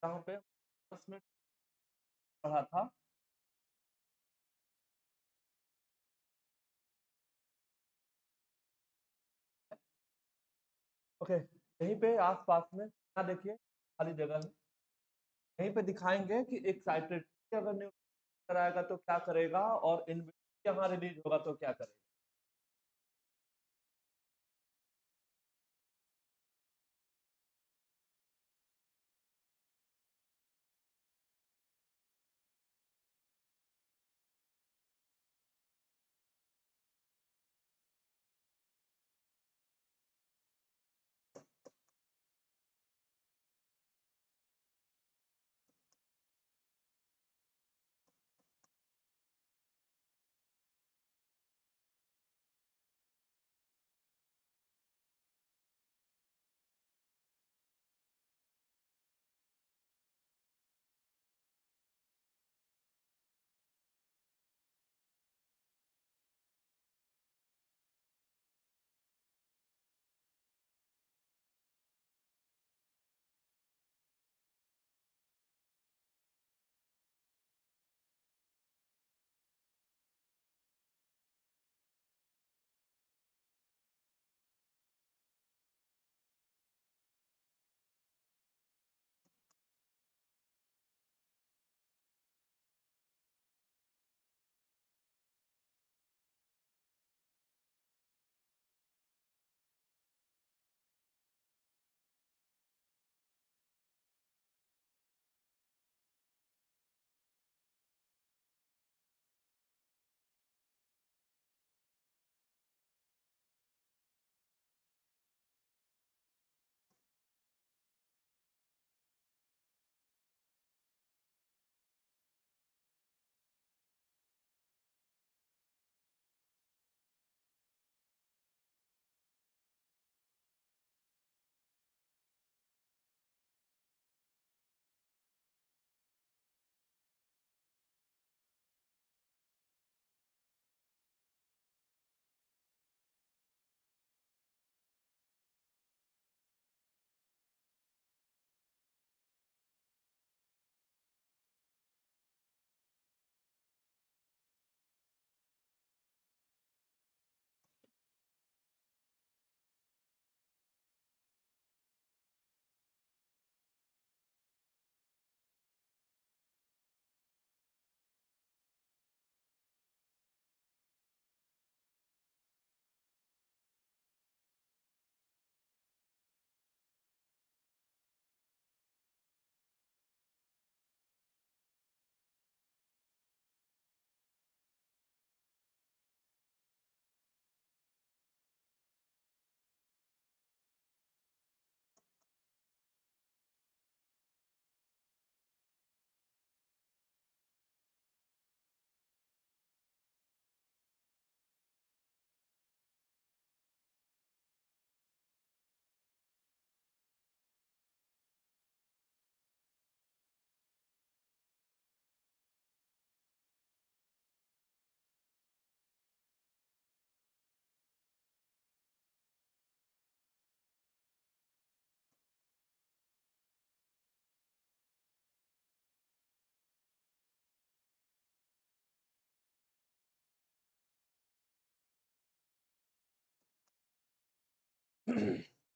जहाँ पे 10 मिनट पढ़ा था। ओके, यहीं पे आस-पास में यहाँ देखिए खाली जगह है। यहीं पे दिखाएँगे कि एक्साइटेड अगर न्यूरॉन कराएगा तो क्या करेगा और इनबिल्ट यहाँ रिलीज़ होगा तो क्या करेगा।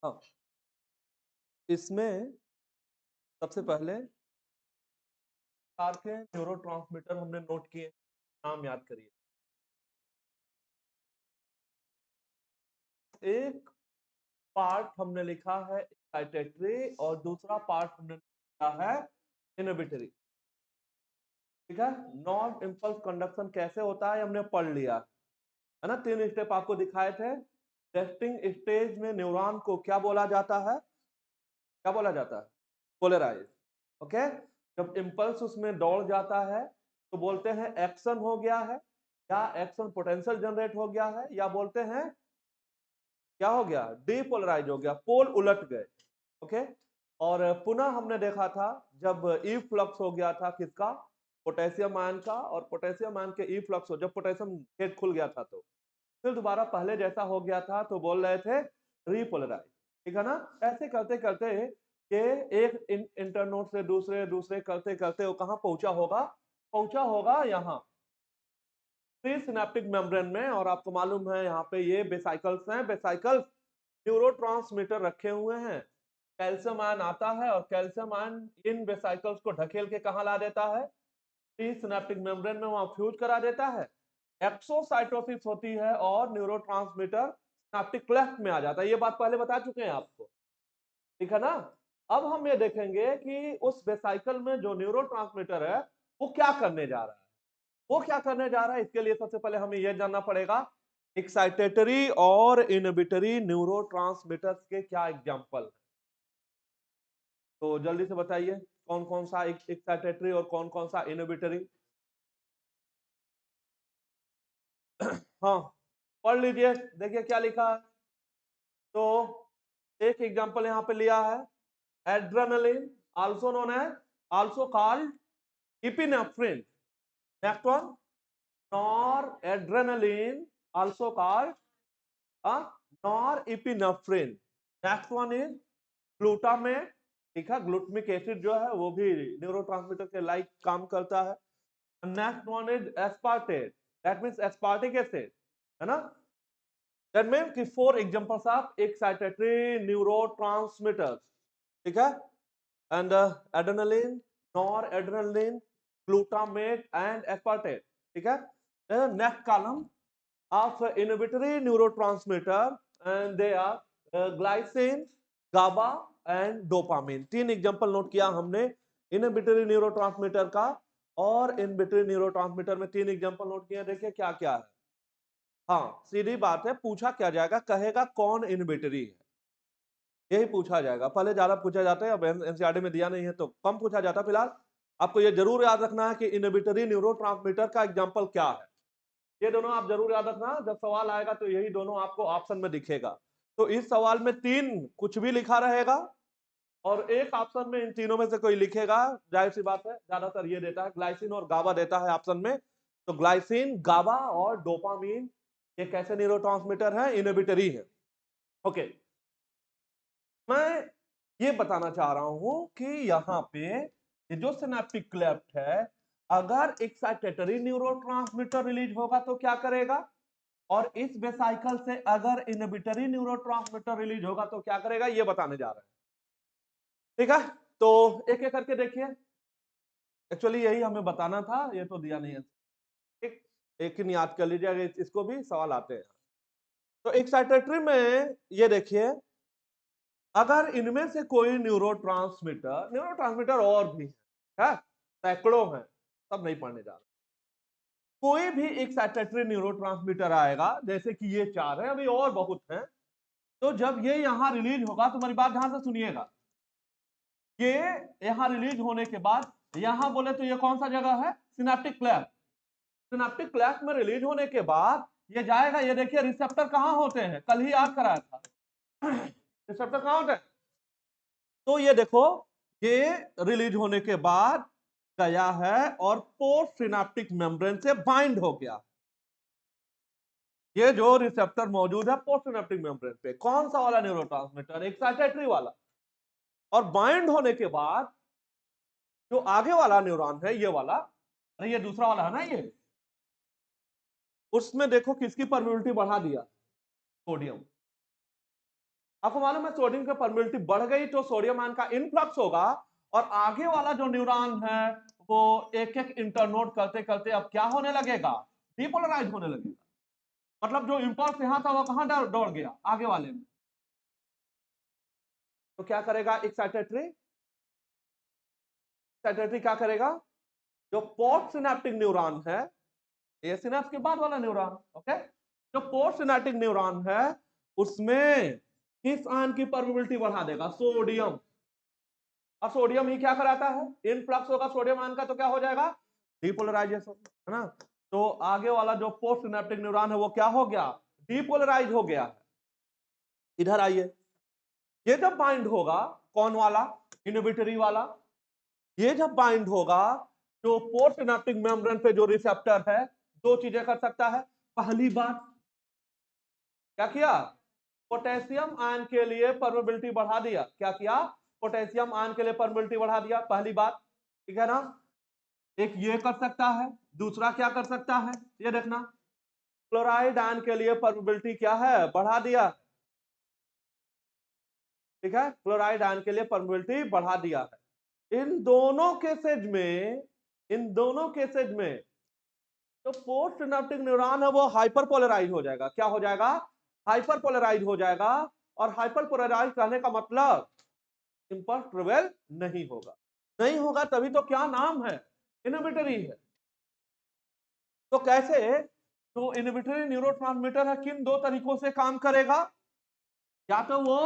हाँ, इसमें सबसे पहले प्रकार के न्यूरोट्रांसमीटर हमने नोट किए, नाम याद करिए। एक पार्ट हमने लिखा है एक्साइटेटरी और दूसरा पार्ट हमने लिखा है इनहिबिटरी। ठीक है, नॉन इम्पल्स कंडक्शन कैसे होता है हमने पढ़ लिया है ना। 3 स्टेप आपको दिखाए थे। रेस्टिंग स्टेज में न्यूरॉन को क्या बोला जाता है, क्या बोला जाता है, पोलराइज। ओके, जब इम्पल्स उसमें दौड़ जाता है तो बोलते हैं एक्शन हो गया है, या एक्शन पोटेंशियल जनरेट हो गया है, या बोलते हैं क्या हो गया, डीपोलराइज हो गया, पोल उलट गए। ओके, और पुनः हमने देखा था जब ई फ्लक्स हो गया था किसका, पोटेशियम आयन का, और पोटेशियम आयन के ई फ्लक्स हो, जब पोटेशियम गेट खुल गया था तो फिर दोबारा पहले जैसा हो गया था तो बोल रहे थे रीपोलराइज। ठीक है ना। ऐसे करते करते ये एक इंटरनोड से दूसरे दूसरे करते करते वो कहां पहुंचा होगा यहाँ प्री सिनेप्टिक मेम्ब्रेन में। और आपको मालूम है यहाँ पे ये वेसाइकल्स हैं, वेसाइकल्स न्यूरोट्रांसमीटर रखे हुए हैं। कैल्शियम आयन आता है और कैल्शियम आयन इन वेसाइकल्स को ढकेल के कहां ला देता है, प्री सिनेप्टिक मेम्ब्रेन में, वहां फ्यूज करा देता है। एक्सोसाइटोसिस होती है और न्यूरोट्रांसमीटर सिनेप्टिक क्लेफ्ट में आ जाता है। ये बात पहले बता चुके हैं आपको, ठीक है ना। अब हम ये देखेंगे कि उस वेसाइकल में जो न्यूरोट्रांसमीटर है वो क्या करने जा रहा है। वो क्या करने जा रहा है, इसके लिए सबसे पहले हमें यह जानना पड़ेगा एक्साइटेटरी और इनहिबिटरी न्यूरोट्रांसमीटर्स के क्या एग्जांपल है। तो जल्दी से बताइए कौन कौन सा एक्साइटेटरी और कौन कौन सा इनहिबिटरी। हाँ, पढ़ लीजिए, देखिए क्या लिखा है। तो एक एग्जांपल यहां पे लिया है, adrenaline also known as, also called epinephrine. Next one, noradrenaline also called norepinephrine. Next one is glutamate, ठीक है, ग्लूटामिक एसिड जो है वो भी न्यूरोट्रांसमीटर के लाइक काम करता है। Next one is aspartate, that means aspartic acid, है ना। दैट मींस कि 4 एग्जांपल्स ऑफ एक्साइटेटरी न्यूरोट्रांसमीटर्स, ठीक है, and adrenaline, noradrenaline, glutamate and aspartate, ठीक है। Next column of inhibitory neurotransmitter and they are glycine, GABA and dopamine। 3 example note किया हमने inhibitory neurotransmitter का, और इनहिबिटरी न्यूरोट्रांसमीटर में 3 एग्जांपल नोट किए। देखिए क्या क्या है। हाँ, सीधी बात है, पूछा क्या जाएगा, कहेगा कौन इनहिबिटरी है, यही पूछा जाएगा। पहले ज्यादा पूछा जाता है, अब एनसीईआरटी में दिया नहीं है तो कम पूछा जाता है। फिलहाल आपको यह जरूर याद रखना है कि इनहिबिटरी न्यूरोट्रांसमीटर का एग्जांपल क्या है। ये दोनों आप जरूर याद रखना, जब सवाल आएगा तो यही दोनों आपको ऑप्शन में दिखेगा। तो इस सवाल में 3 कुछ भी लिखा रहेगा और एक ऑप्शन में इन तीनों में से कोई लिखेगा। जाहिर सी बात है, ज्यादातर ये देता है, ग्लाइसिन और गाबा देता है ऑप्शन में। तो ग्लाइसिन, गाबा और डोपामीन ये कैसे न्यूरोट्रांसमीटर है, इनहिबिटरी है। ओके, मैं ये बताना चाह रहा हूं कि यहाँ पे ये जो सिनेप्टिक क्लेफ्ट है, अगर एक्साइटेटरी न्यूरोट्रांसमीटर रिलीज होगा तो क्या करेगा, और इस वेसाइकल से अगर इनहिबिटरी न्यूरोट्रांसमीटर रिलीज होगा तो क्या करेगा, ये बताने जा रहे हैं, ठीक है। तो एक एक करके देखिए, एक्चुअली यही हमें बताना था, ये तो दिया नहीं है, ठीक। एक ही याद कर लीजिएगा, इसको भी सवाल आते हैं। तो एक्साइटेटरी में ये देखिए, अगर इनमें से कोई न्यूरोट्रांसमीटर और भी है, सैकड़ों हैं, सब नहीं पढ़ने जा रहे, कोई भी एक्साइटेटरी न्यूरोट्रांसमीटर आएगा, जैसे कि ये 4 है, अभी और बहुत हैं, तो जब ये यहां रिलीज होगा, तो मेरी बात ध्यान से सुनिएगा, ये यहां रिलीज होने के बाद यहां बोले तो ये कौन सा जगह है, सिनेप्टिक क्लेफ्ट। सिनेप्टिक क्लेफ्ट में रिलीज होने के बाद ये जाएगा, ये देखिए रिसेप्टर कहां होते हैं, कल ही याद कराया था, रिसेप्टर कहां होते हैं। तो ये देखो, ये रिलीज होने के बाद गया है और पोस्ट सिनेप्टिक मेम्ब्रेन से बाइंड हो गया। ये जो रिसेप्टर मौजूद है पोस्ट सिनेप्टिक मेम्ब्रेन पे, कौन सा वाला न्यूरोट्रांसमीटर, एक्साइटेटरी वाला, और बाइंड होने के बाद जो आगे वाला न्यूरॉन है, ये वाला, अरे ये दूसरा वाला है ना, ये उसमें देखो किसकी परमिबिलिटी बढ़ा दिया, सोडियम। आपको मालूम है सोडियम की परमिबिलिटी बढ़ गई तो सोडियम आयन का इनफ्लक्स होगा, और आगे वाला जो न्यूरॉन है वो एक एक इंटरनोड करते करते अब क्या होने लगेगा, डिपोलराइज होने लगेगा। मतलब जो इंपल्स यहां था वो कहां दौड़ गया, आगे वाले में। तो क्या करेगा एक्साइटेटरी, एक्साइटेटरी क्या करेगा, जो पोस्ट सिनेप्टिक न्यूरॉन है, ये सिनेप्स के बाद वाला न्यूरॉन, ओके, जो पोस्ट सिनेप्टिक न्यूरॉन है उसमें किस आयन की परमिबिलिटी बढ़ा देगा, सोडियम। और सोडियम ही क्या कराता है, इनफ्लक्स होगा सोडियम आयन का, तो क्या हो जाएगा, डिपोलराइजेशन, है ना। तो आगे वाला जो पोस्ट सिनेप्टिक न्यूरॉन है वो क्या हो गया, डिपोलराइज हो गया है। इधर आइए, ये जब बाइंड होगा, कौन वाला, इनहिबिटरी वाला, ये जब बाइंड होगा तो पोस्ट सिनेप्टिक मेम्ब्रेन पे जो रिसेप्टर है, 2 चीजें कर सकता है। पहली बात क्या किया, पोटेशियम आयन के लिए परमिबिलिटी बढ़ा दिया, क्या किया, पोटेशियम आयन के लिए परमिबिलिटी बढ़ा दिया, पहली बात, ठीक है ना। एक ये कर सकता है, दूसरा क्या कर सकता है, ये देखना, क्लोराइड आयन के लिए परमिबिलिटी क्या है, बढ़ा दिया, ठीक है, क्लोराइड आयन के लिए परमिबिलिटी बढ़ा दिया है। इन दोनों केसेज में जो पोस्ट सिनेप्टिक न्यूरॉन है वो हाइपर पोलराइज हो जाएगा, क्या हो जाएगा, हाइपर पोलराइज हो जाएगा। और हाइपर पोलराइज कहने का मतलब इंपल्स ट्रेवल नहीं होगा, नहीं होगा तभी तो क्या नाम है, इनहिबिटरी है। तो कैसे, तो इनहिबिटरी न्यूरोट्रांसमीटर है, किन दो तरीकों से काम करेगा, या तो वो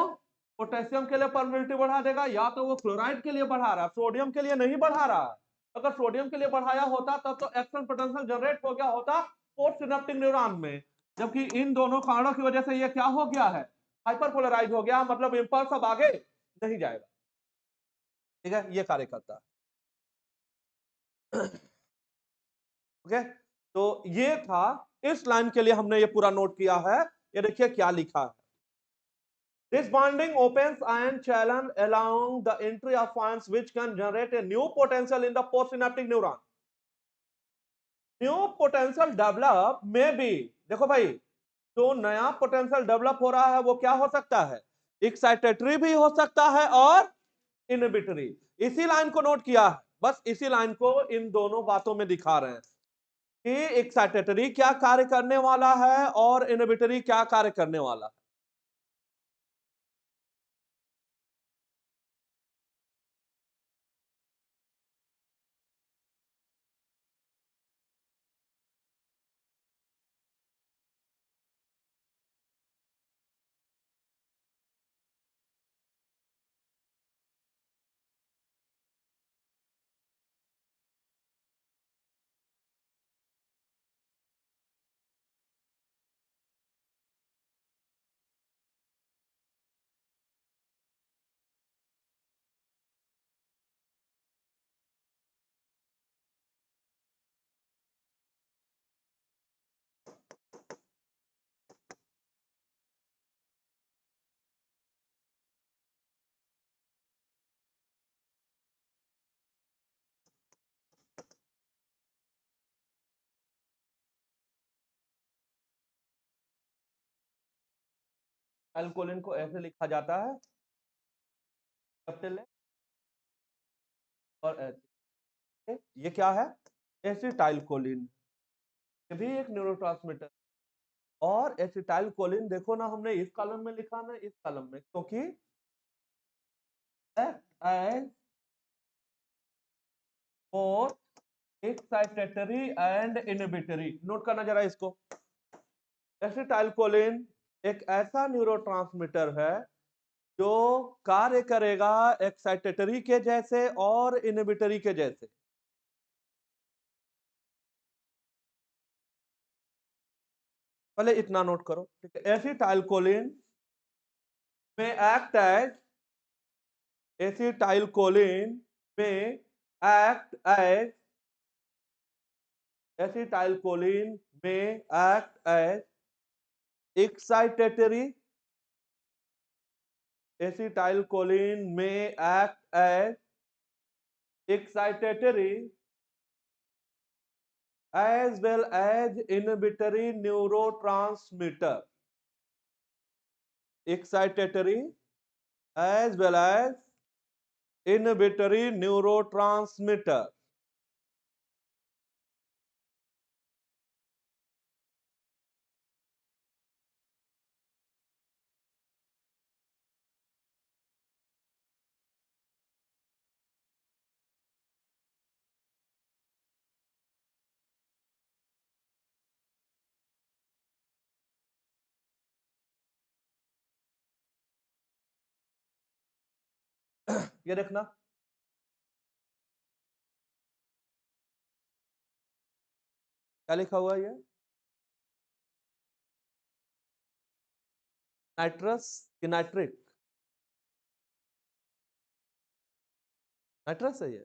पोटेशियम के लिए परमिबिलिटी बढ़ा देगा, या तो वो क्लोराइड के लिए बढ़ा रहा है, सोडियम के लिए नहीं बढ़ा रहा है। अगर सोडियम के लिए बढ़ाया होता तब तो एक्शन पोटेंशियल जनरेट हो गया होता पोस्ट सिनेप्टिक न्यूरॉन में, जबकि इन दोनों कारणों की वजह से ये क्या हो गया है, हाइपरपोलराइज हो गया, मतलब इंपल्स अब आगे नहीं जाएगा, ठीक है, ये कार्य करता है। ओके, तो ये था, इस लाइन के लिए हमने ये पूरा नोट किया है। ये देखिए क्या लिखा है, this bonding opens ion channel allowing the entry of ions which can generate a new potential in the postsynaptic neuron. New potential develop में भी, देखो भाई, जो नया पोटेंशियल डेवलप हो रहा है वो क्या हो सकता है, एक्साइटेटरी भी हो सकता है और इनहिबिटरी। इसी लाइन को नोट किया है, बस इसी लाइन को इन दोनों बातों में दिखा रहे हैं कि एक्साइटेटरी क्या कार्य करने वाला है और इनहिबिटरी क्या कार्य करने वाला है। एल्कोलिन को ऐसे लिखा जाता है, कैपिटल ए और ऐसे, ये क्या है, एसिटाइलकोलिन, ये भी एक न्यूरोट्रांसमीटर। और एसिटाइलकोलिन देखो ना, हमने इस कॉलम में लिखा ना, इस कॉलम में, क्योंकि as both excitatory and inhibitory, note करना जरा इसको। एसिटाइलकोलिन एक ऐसा न्यूरोट्रांसमीटर है जो कार्य करेगा एक्साइटेटरी के जैसे और इनहिबिटरी के जैसे। पहले इतना नोट करो, ठीक है, एसिटाइलकोलिन में एक्ट एज, एसिटाइलकोलिन में एक्ट एज, एसिटाइलकोलिन में एक्ट एज एक्साइटेटरी, एसिटाइलकोलिन में act as excitatory as well as inhibitory neurotransmitter, excitatory as well as inhibitory neurotransmitter। ये देखना, क्या लिखा हुआ है, ये नाइट्रस कि नाइट्रिक, नाइट्रस है ये,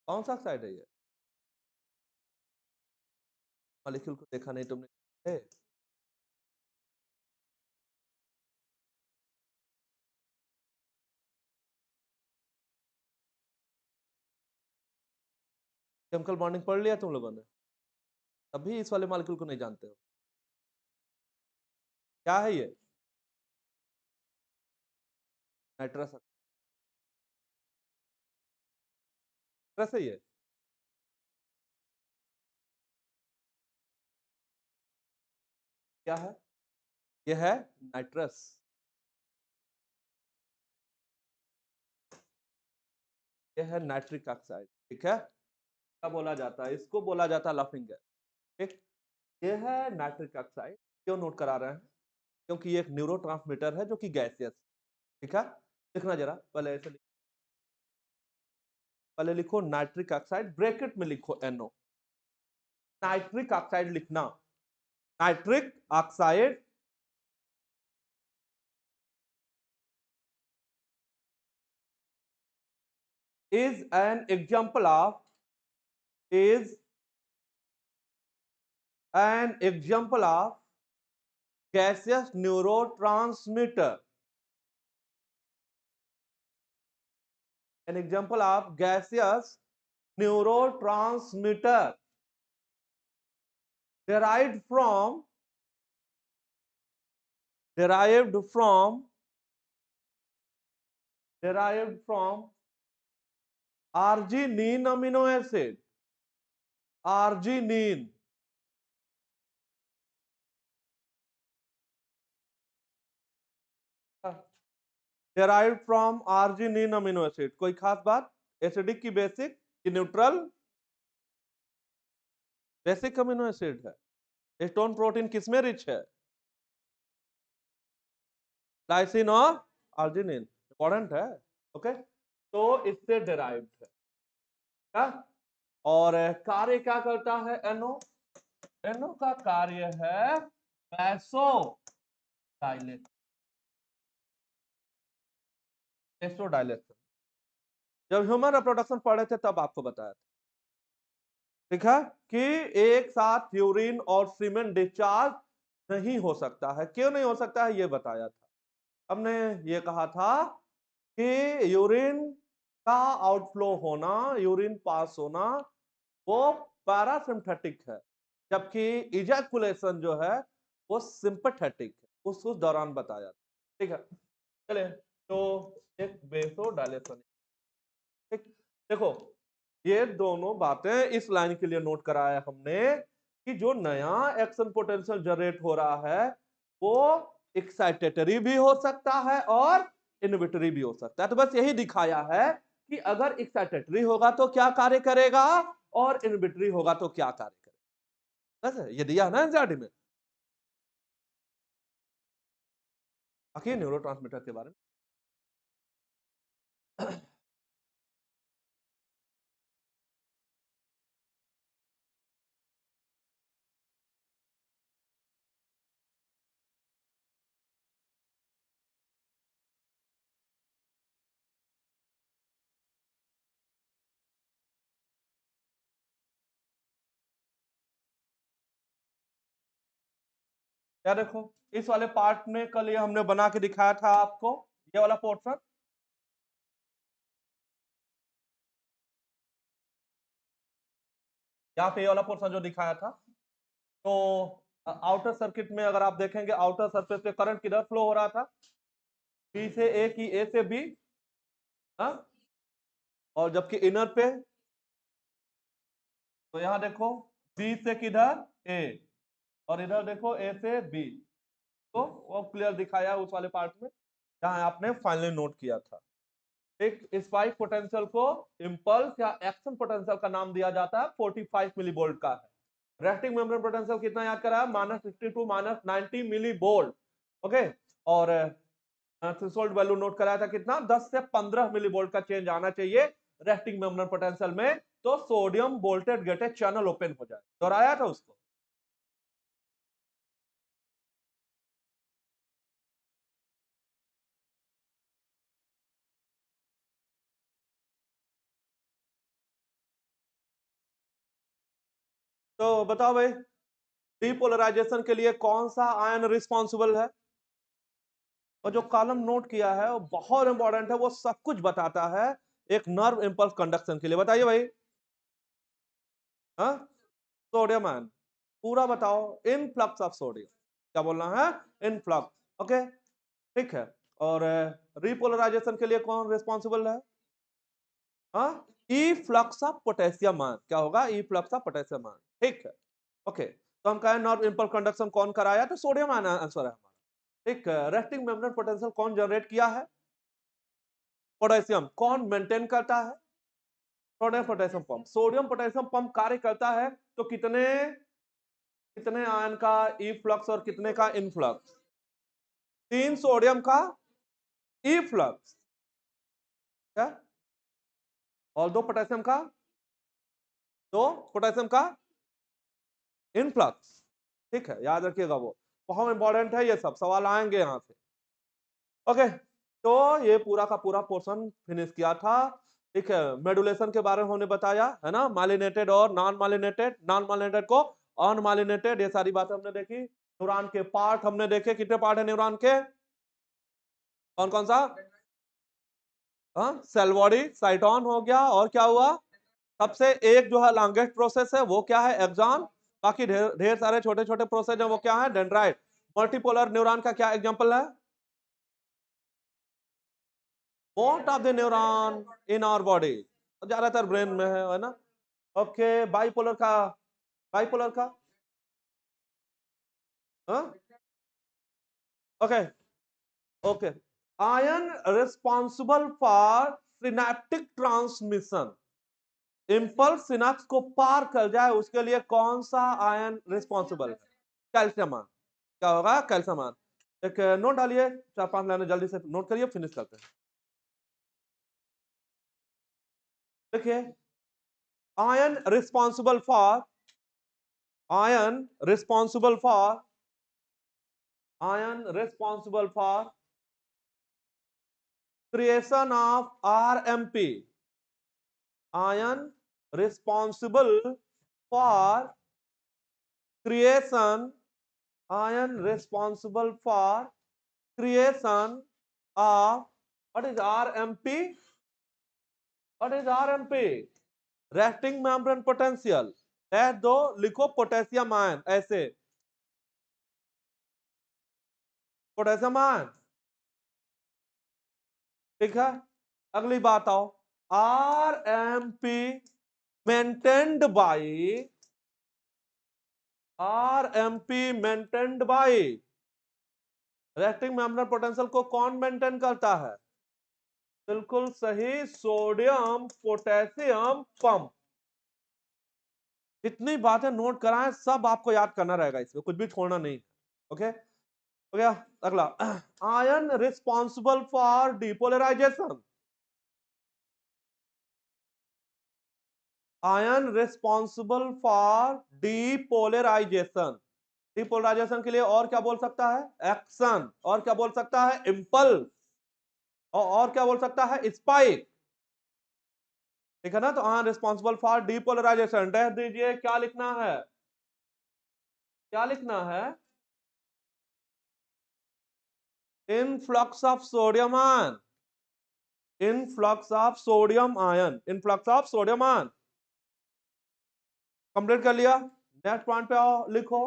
कौन सा साइड है ये, मॉलिक्यूल को देखा नहीं तुमने, केमिकल बॉन्डिंग पढ़ लिया तुम लोगों ने? तभी इस वाले मॉलिक्यूल को नहीं जानते हो। क्या है ये? नाइट्रस। नाइट्रस है ये। क्या है? ये है नाइट्रस। ये है नाइट्रिक ऑक्साइड। ठीक है, क्या बोला जाता है इसको? बोला जाता है लाफिंग गैस। ठीक, ये है नाइट्रिक ऑक्साइड। क्यों नोट करा रहे हैं? क्योंकि ये एक न्यूरोट्रांसमीटर है जो कि गैसियस। ठीक है, लिखना जरा पहले ऐसे पहले लिखो नाइट्रिक ऑक्साइड, ब्रैकेट में लिखो NO। नाइट्रिक ऑक्साइड लिखना। Nitric oxide is an example of is an example of gaseous neurotransmitter. An example of gaseous neurotransmitter derived from derived from derived from arginine amino acid. Arginine derived from arginine amino acid. कोई खास बात? Acidic की basic की neutral? Basic amino acid है। Stone protein किसमें rich है? Lysine और arginine. Important है। ओके, तो इससे डेराइव्ड है। क्या? और कार्य क्या करता है NO? NO का कार्य है वैसो डायलेशन। जब ह्यूमन रिप्रोडक्शन पढ़े थे तब आपको बताया था। ठीक है, कि एक साथ यूरिन और सीमेन डिस्चार्ज नहीं हो सकता है। क्यों नहीं हो सकता है ये बताया था हमने। ये कहा था कि यूरिन का आउटफ्लो होना, यूरिन पास होना, वो पैरासिम्पथेटिक है, जबकि इजैकुलेशन जो है वो सिंपैथेटिक है। उस दौरान बताया। ठीक है, चले तो एक वेसोडायलेशन। ठीक, देखो ये दोनों बातें इस लाइन के लिए नोट कराया हमने कि जो नया एक्शन पोटेंशियल जनरेट हो रहा है वो एक्साइटेटरी भी हो सकता है और इनहिबिटरी भी हो सकता है। तो बस यही दिखाया है कि अगर एक्साइटेटरी होगा तो क्या कार्य करेगा और इनहिबिटरी होगा तो क्या कार्य करेगा। बस ये दिया ना एनसीईआरटी में। बाकी न्यूरोट्रांसमीटर के बारे में क्या देखो इस वाले पार्ट में कल ये हमने बना के दिखाया था आपको, ये वाला पोर्शन। यहाँ पे ये वाला पोर्शन जो दिखाया था, तो आउटर सर्किट में अगर आप देखेंगे आउटर सरफेस पे करंट किधर फ्लो हो रहा था? बी से ए की ए से बी। हाँ, और जबकि इनर पे तो यहाँ देखो बी से किधर ए, और इधर देखो ए से बी। तो वो क्लियर दिखाया उस वाले पार्ट में जहां आपने फाइनली नोट किया था। एक स्पाइक पोटेंशियल को इंपल्स या एक्शन पोटेंशियल का नाम दिया जाता है, 45 मिली वोल्ट का है। रेक्टिंग मेम्ब्रेन पोटेंशियल कितना याद करा? -62 -90 मिली वोल्ट। ओके, और थ्रेशोल्ड वैल्यू नोट कराया था कितना? 10 से 15 मिली वोल्ट का चेंज आना चाहिए रेक्टिंग मेम्ब्रेन पोटेंशियल में, तो sodium voltage gated channel open हो जाए। दोहराया था उसको। तो बताओ भाई, डीपोलराइजेशन के लिए कौन सा आयन रिस्पॉन्सिबल है? और जो कॉलम नोट किया है वो बहुत इंपॉर्टेंट है, वो सब कुछ बताता है एक नर्व इंपल्स कंडक्शन के लिए। बताइए भाई। हाँ, सोडियम आयन, पूरा बताओ, इनफ्लक्स ऑफ सोडियम, क्या बोलना है, इनफ्लक्स, ओके, ठीक है। और रिपोलराइजेशन के लिए कौन रिस्पॉन्सिबल है, हाँ, ई फ्लक्स ऑफ पोटेशियम आयन, क्या होगा, ई फ्लक्स ऑफ पोटेशियम आयन, ठीक है, ओके। तो हम कहें नॉन इम्पल्स कंडक्शन कौन कराया, तो सोडियम आयन आंसर है हमारा, ठीक है। रेस्टिंग मेम्ब्रेन पोटेंशियल कौन जनरेट किया है, पोटेशियम, कौन मेंटेन करता है, sodium potassium pump, sodium potassium pump कार्य करता है तो कितने कितने आयन का ई फ्लक्स और कितने का इनफ्लक्स, 3 सोडियम का ई फ्लक्स, क्या, और 2 पोटेशियम का, 2 पोटेशियम का इनफ्लक्स, ठीक है, याद रखिएगा, वो बहुत इंपॉर्टेंट है, ये सब सवाल आएंगे यहां से, ओके। तो ये पूरा का पूरा पोर्शन फिनिश किया था, ठीक है। मेडुलेशन के बारे में हमने बताया है ना, माइलिनेटेड और नॉन माइलिनेटेड, नॉन माइलिनेटेड को अनमाइलिनेटेड, ये सारी बातें हमने देखी। न्यूरॉन के पार्ट हमने देखे, कितने पार्ट है न्यूरॉन के, कौन कौन सा, हाँ, सेल बॉडी, साइटोन हो गया, और क्या हुआ, सबसे एक जो है लॉन्गेस्ट प्रोसेस है वो क्या है, एक्सॉन, बाकी ढेर ढेर सारे छोटे छोटे प्रोसेस है वो क्या है, डेंड्राइट। मल्टीपोलर न्यूरॉन का क्या एग्जांपल है, most of the neuron in our body, ज्यादातर ब्रेन में है ना, ओके। बाइपोलर का, बाइपोलर का, हाँ, okay, okay. Ion responsible for synaptic transmission, impulse synapse को पार कर जाए उसके लिए कौन सा आयन रिस्पॉन्सिबल है, कैल्शियम आयन, क्या होगा, कैल्शियम आयन। एक नोट डालिए, 4-5 लाइनें जल्दी से नोट करिए, फिनिश करते हैं। देखिए, ion responsible for, ion responsible for, ion responsible for creation of RMP, ion responsible for creation, ion responsible for creation of, what is RMP, what is RMP, resting membrane potential, add दो, लिखो potassium ion, ऐसे potassium ion, ठीक है। अगली बात आओ, RMP maintained by, RMP maintained by, resting membrane potential को कौन मेंटेन करता है, बिल्कुल सही, सोडियम पोटेशियम पंप। जितनी बातें नोट कराएं सब आपको याद करना रहेगा, इसमें कुछ भी छोड़ना नहीं, ओके, हो गया। अगला, ion responsible for depolarization, ion responsible for depolarization, depolarization के लिए और क्या बोल सकता है, एक्शन, और क्या बोल सकता है, इम्पल्स, और क्या बोल सकता है, स्पाइक, ठीक है ना। तो आयन रिस्पॉन्सिबल फॉर डिपोलराइजेशन, रह दीजिए, क्या लिखना है, क्या लिखना है, influx of sodium ion, influx of sodium ion, influx of sodium ion, complete कर लिया। नेक्स्ट पॉइंट पे आओ, लिखो,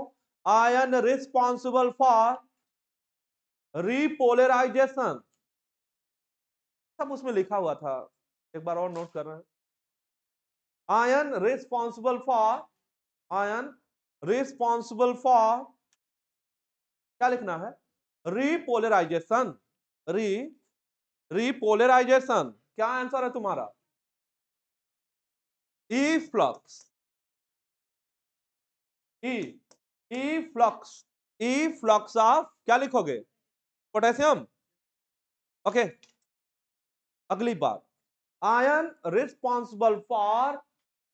आयन रिस्पॉन्सिबल फॉर रिपोलराइजेशन, सब उसमें लिखा हुआ था, एक बार और नोट कर रहे हैं, ion responsible for, ion responsible for, क्या लिखना है, रिपोलराइजेशन, री रिपोलराइजेशन, क्या आंसर है तुम्हारा, efflux, E efflux, efflux of, क्या लिखोगे, पोटेशियम, ओके। अगली बात, ion responsible for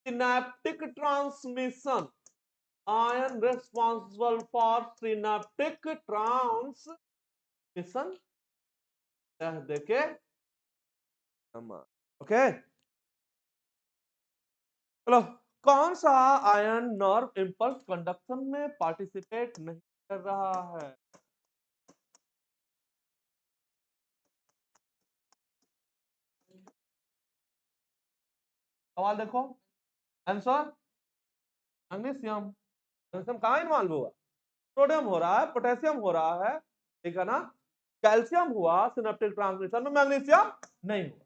synaptic transmission, ion responsible for synaptic transmission, देखे, ओके, चलो। कौन सा आयन नर्व इंपल्स कंडक्शन में पार्टिसिपेट नहीं कर रहा है, सवाल देखो, आंसर, मैग्नीशियम, मैग्नीशियम कहाँ इन्वॉल्व हुआ, सोडियम हो रहा है, पोटेशियम हो रहा है, ठीक है ना, कैल्शियम हुआ सिनेप्टिक ट्रांसमिशन में, मैग्नीशियम नहीं हुआ।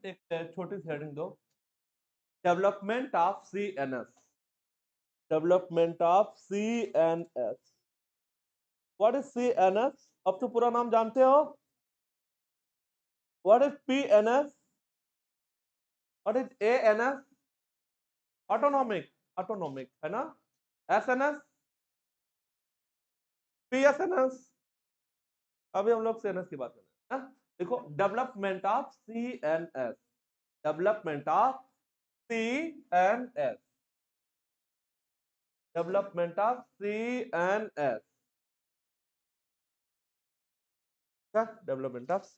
एक छोटी सी हेडिंग दो, development of CNS, development of CNS। What is CNS? अब तो पूरा नाम जानते हो। What is PNS? What is ANS? Autonomic, autonomic है ना। SNS, PSNS, अभी हम लोग CNS की बात कर रहे हैं। देखो, development of CNS, development of CNS, development of CNS, development of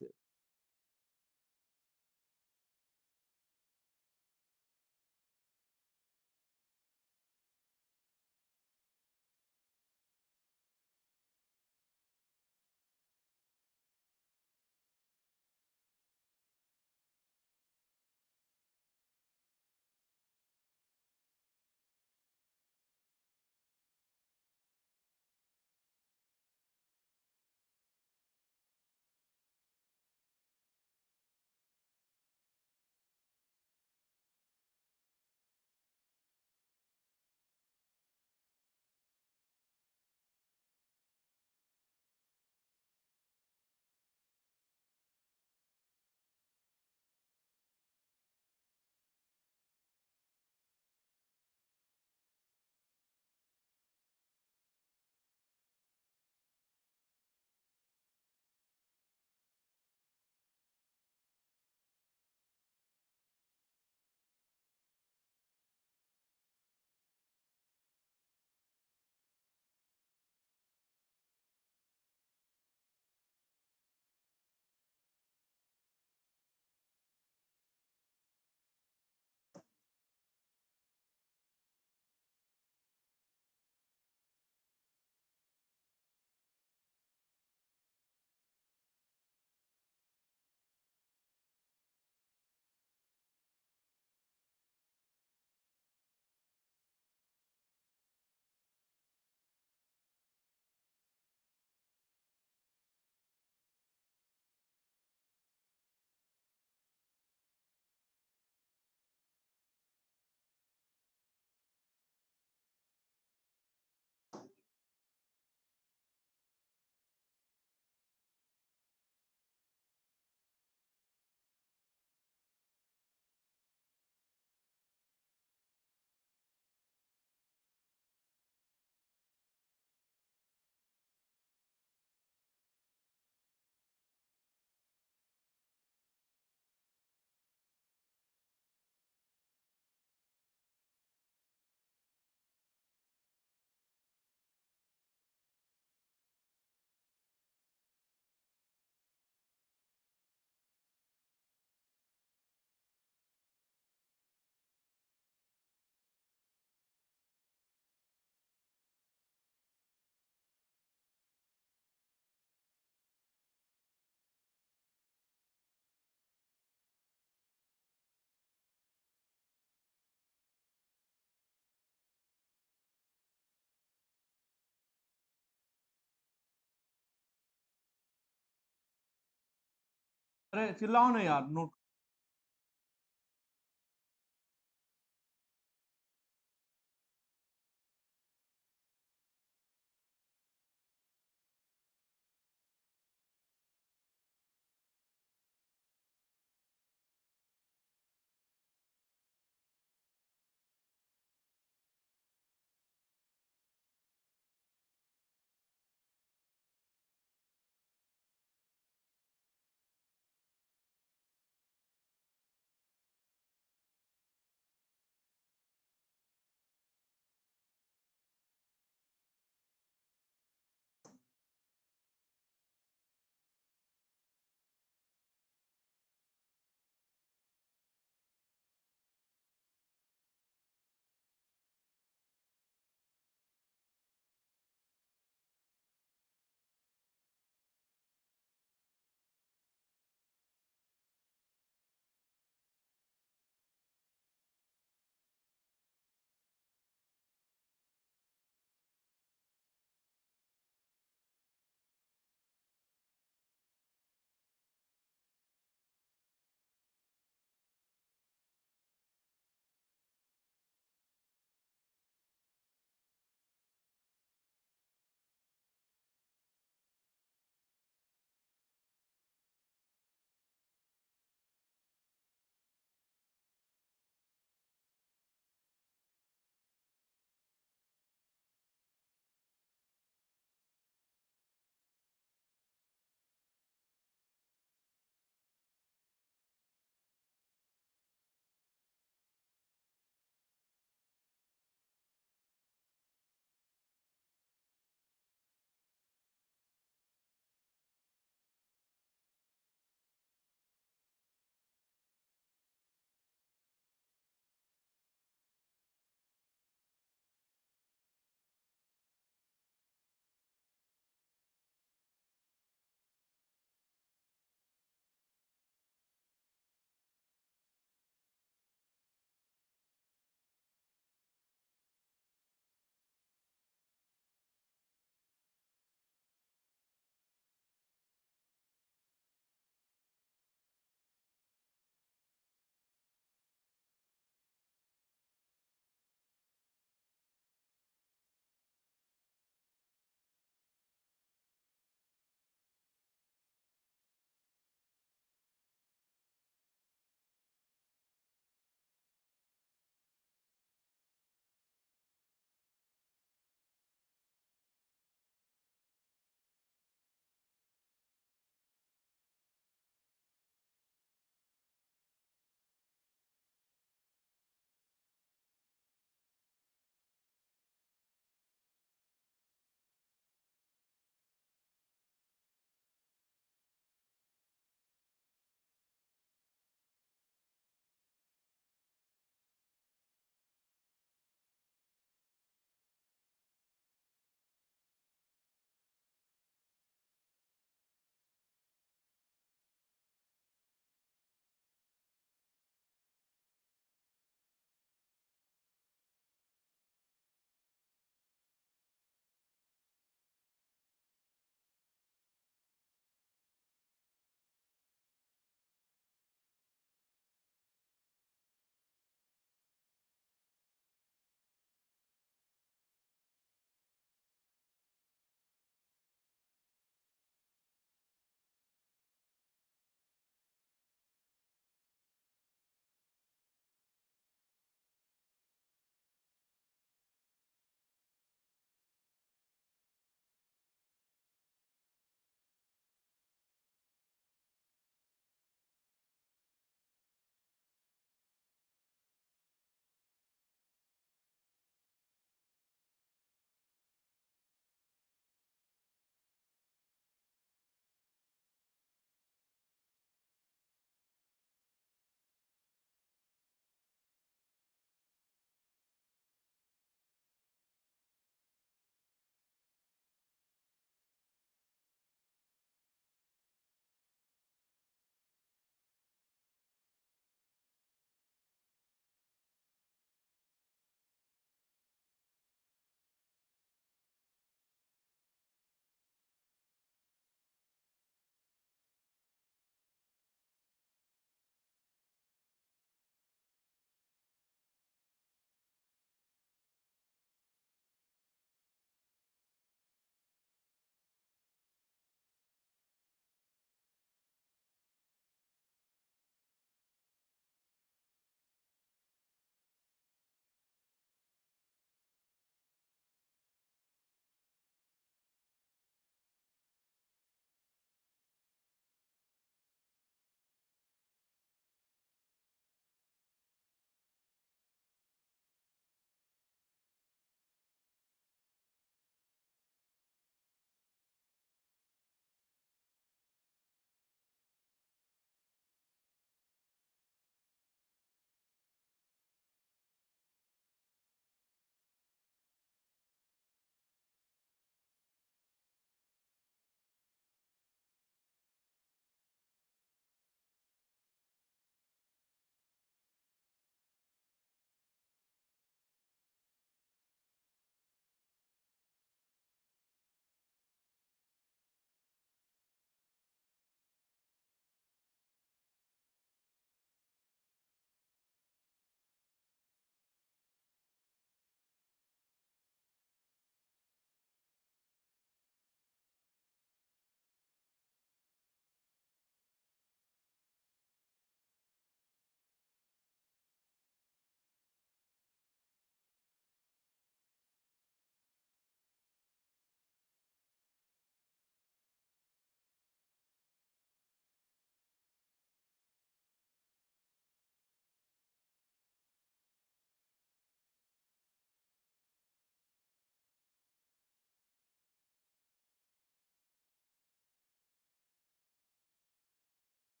अरे चिल्लाओ नहीं यार, नोट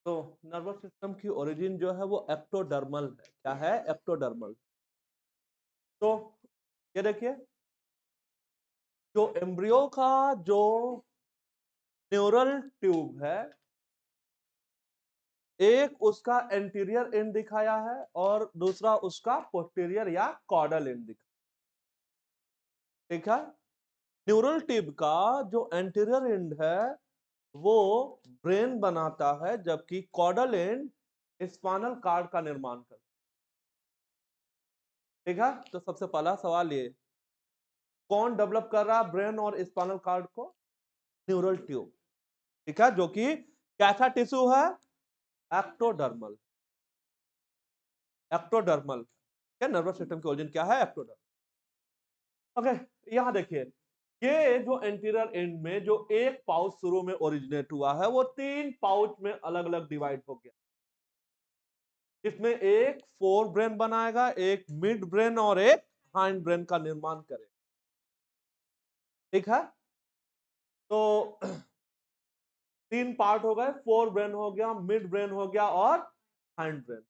तो नर्वस सिस्टम की ओरिजिन जो है वो एक्टोडर्मल है। क्या है? एक्टोडर्मल। तो ये देखिए, जो एम्ब्रियो का जो न्यूरल ट्यूब है, एक उसका एंटीरियर एंड दिखाया है और दूसरा उसका पोस्टीरियर या कॉर्डल एंड दिखा। ठीक है? न्यूरल ट्यूब का जो एंटीरियर एंड है वो ब्रेन बनाता है, जबकि कॉर्डल एंड स्पाइनल कार्ड का निर्माण करता है। ठीक है? तो सबसे पहला सवाल ये, कौन डेवलप कर रहा है ब्रेन और स्पाइनल कार्ड को? Neural tube. ठीक है? जो कि कैसा टिश्यू है? एक्टोडर्मल। एक्टोडर्मल। क्या नर्वस सिस्टम की ओरिजिन क्या है? एक्टोडर्मल। ओके, यहां देखिए, ये जो एंटीरियर एंड में जो एक पाउच शुरू में ओरिजिनेट हुआ है वो 3 पाउच में अलग अलग डिवाइड हो गया। इसमें एक फोर ब्रेन बनाएगा, एक मिड ब्रेन और एक हाइंड ब्रेन का निर्माण करेगा। ठीक है? तो 3 पार्ट हो गए, फोर ब्रेन हो गया, मिड ब्रेन हो गया और हाइंड ब्रेन।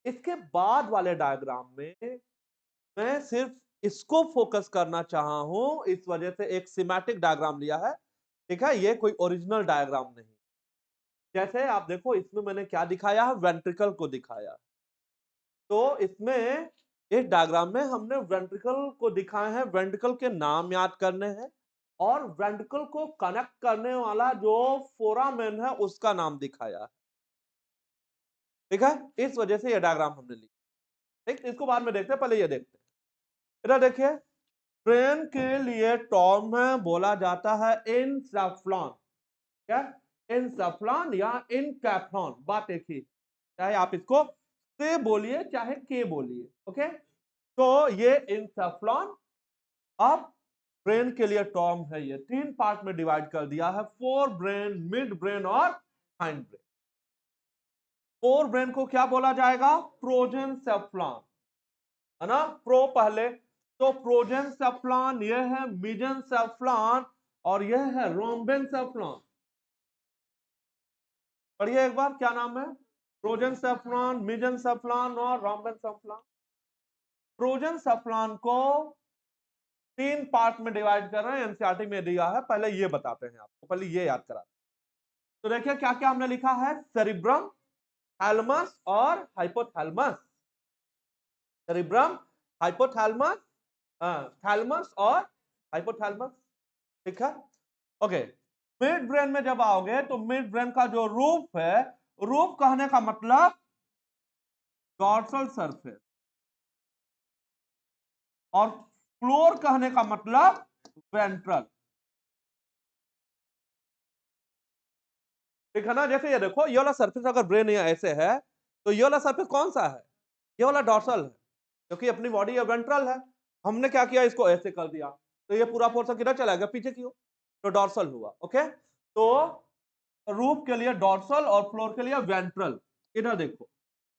इसके बाद वाले डायग्राम में मैं सिर्फ इसको फोकस करना चाहा हूं, इस वजह से एक सिमेटिक डायग्राम लिया है। ठीक है? ये कोई ओरिजिनल डायग्राम नहीं। जैसे आप देखो, इसमें मैंने क्या दिखाया है? वेंट्रिकल को दिखाया। तो इसमें इस डायग्राम में हमने वेंट्रिकल को दिखाए हैं, वेंट्रिकल के नाम याद करने हैं और वेंट्रिकल को कनेक्ट करने वाला जो फोरामेन है उसका नाम दिखाया है। ठीक है? इस वजह से ये डायग्राम हमने लिया। ठीक, इसको बाद में देखते हैं, पहले ये देखते हैं। इधर देखिए, ट्रेन के लिए टर्म है बोला जाता है एनसेफ्लॉन। क्या? एनसेफ्लॉन या एनकैफ्लॉन, बात एक ही, चाहे आप इसको से बोलिए चाहे के बोलिए। ओके, तो ये एनसेफ्लॉन अब ब्रेन के लिए टर्म है। ये 3 पार्ट में डिवाइड कर दिया है, फोर ब्रेन, मिड ब्रेन और हाइंड ब्रेन। फोर ब्रेन को क्या बोला जाएगा? प्रोजेनसेफ्लॉन, है ना? प्रो पहले, तो प्रोजेनसेफ्लॉन, ये है मेजेनसेफ्लॉन और यह है रोम्बेनसेफ्लॉन। पढ़िए एक बार, क्या नाम है? प्रोजेनसेफ्लॉन, मेजेनसेफ्लॉन और रोम्बेनसेफ्लॉन। प्रोजेनसेफ्लॉन को 3 पार्ट में डिवाइड कर रहे हैं, एनसीईआरटी में दिया है। पहले ये बताते हैं आपको, पहले ये याद करा। तो देखिए क्या क्या हमने लिखा है? सेरिब्रम, थैलेमस और हाइपोथैलेमस। सेरिब्रम, हाइपोथैलेमस, थैलेमस और हाइपोथैलेमस। ठीक है? ओके, मिड ब्रेन में जब आओगे तो मिड ब्रेन का जो रूफ है, रूफ कहने का मतलब डॉर्सल सरफेस, और फ्लोर कहने का मतलब वेंट्रल। ठीक है ना? जैसे ये देखो, ये वाला सरफेस अगर ब्रेन या ऐसे है तो ये वाला सरफेस कौन सा है? ये वाला डॉर्सल है, क्योंकि अपनी बॉडी ये वेंट्रल है। हमने क्या किया? इसको ऐसे कर दिया, तो ये पूरा पोर्शन किधर चला गया? पीछे की ओर, तो डॉर्सल हुआ। ओके, तो रूफ के लिए डॉर्सल और फ्लोर के लिए वेंट्रल। इधर देखो,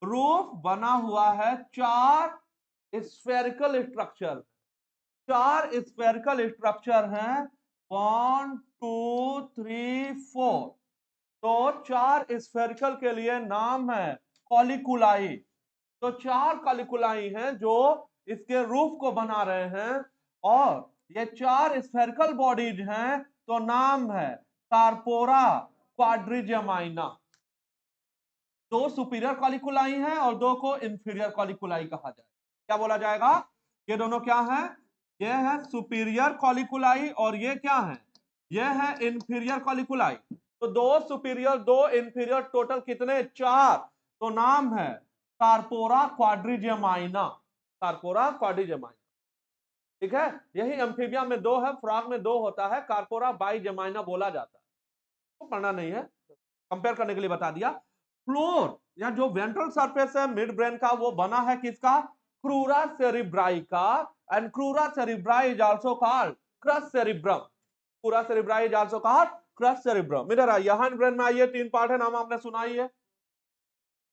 रूफ बना हुआ है 4 स्फेरिकल स्ट्रक्चर, 4 स्फेरिकल स्ट्रक्चर हैं, 1 2 3 4। तो 4 स्फेरिकल के लिए नाम है कॉलिकुलाई। तो 4 कॉलिकुलाई हैं जो इसके रूफ को बना रहे हैं, और ये 4 स्फेरिकल बॉडीज हैं, तो नाम है कार्पोरा क्वाड्रिजेमाइना। 2 सुपीरियर कॉलिकुलाई हैं और 2 को इंफीरियर कॉलिकुलाई कहा जाए। क्या बोला जाएगा? ये दोनों क्या है? ये है सुपीरियर कॉलिकुलाई और ये क्या है? ये है इंफीरियर कॉलिकुलाई। तो 2 सुपीरियर 2 इंफीरियर, टोटल कितने? 4। तो नाम है कार्पोरा क्वाड्रिजेमाइना। कार्पोरा क्वाड्रिजेमाइना। ठीक है? यही एम्फीबिया में 2 है, फ्रॉग में 2 होता है, कार्पोरा बाइजेमाइना बोला जाता है। तो पढ़ना नहीं है, कंपेयर करने के लिए बता दिया। फ्लोर या जो वेंट्रल सरफेस है मिड ब्रेन का, वो बना है किसका? क्रूरा सेरिब्राई का। And crura cerebri is also called cross cerebrum. Crura cerebri is also called cross cerebrum. इधर आइए, हाइंड ब्रेन में आइए, 3 पार्ट है, नाम आपने सुना ही है।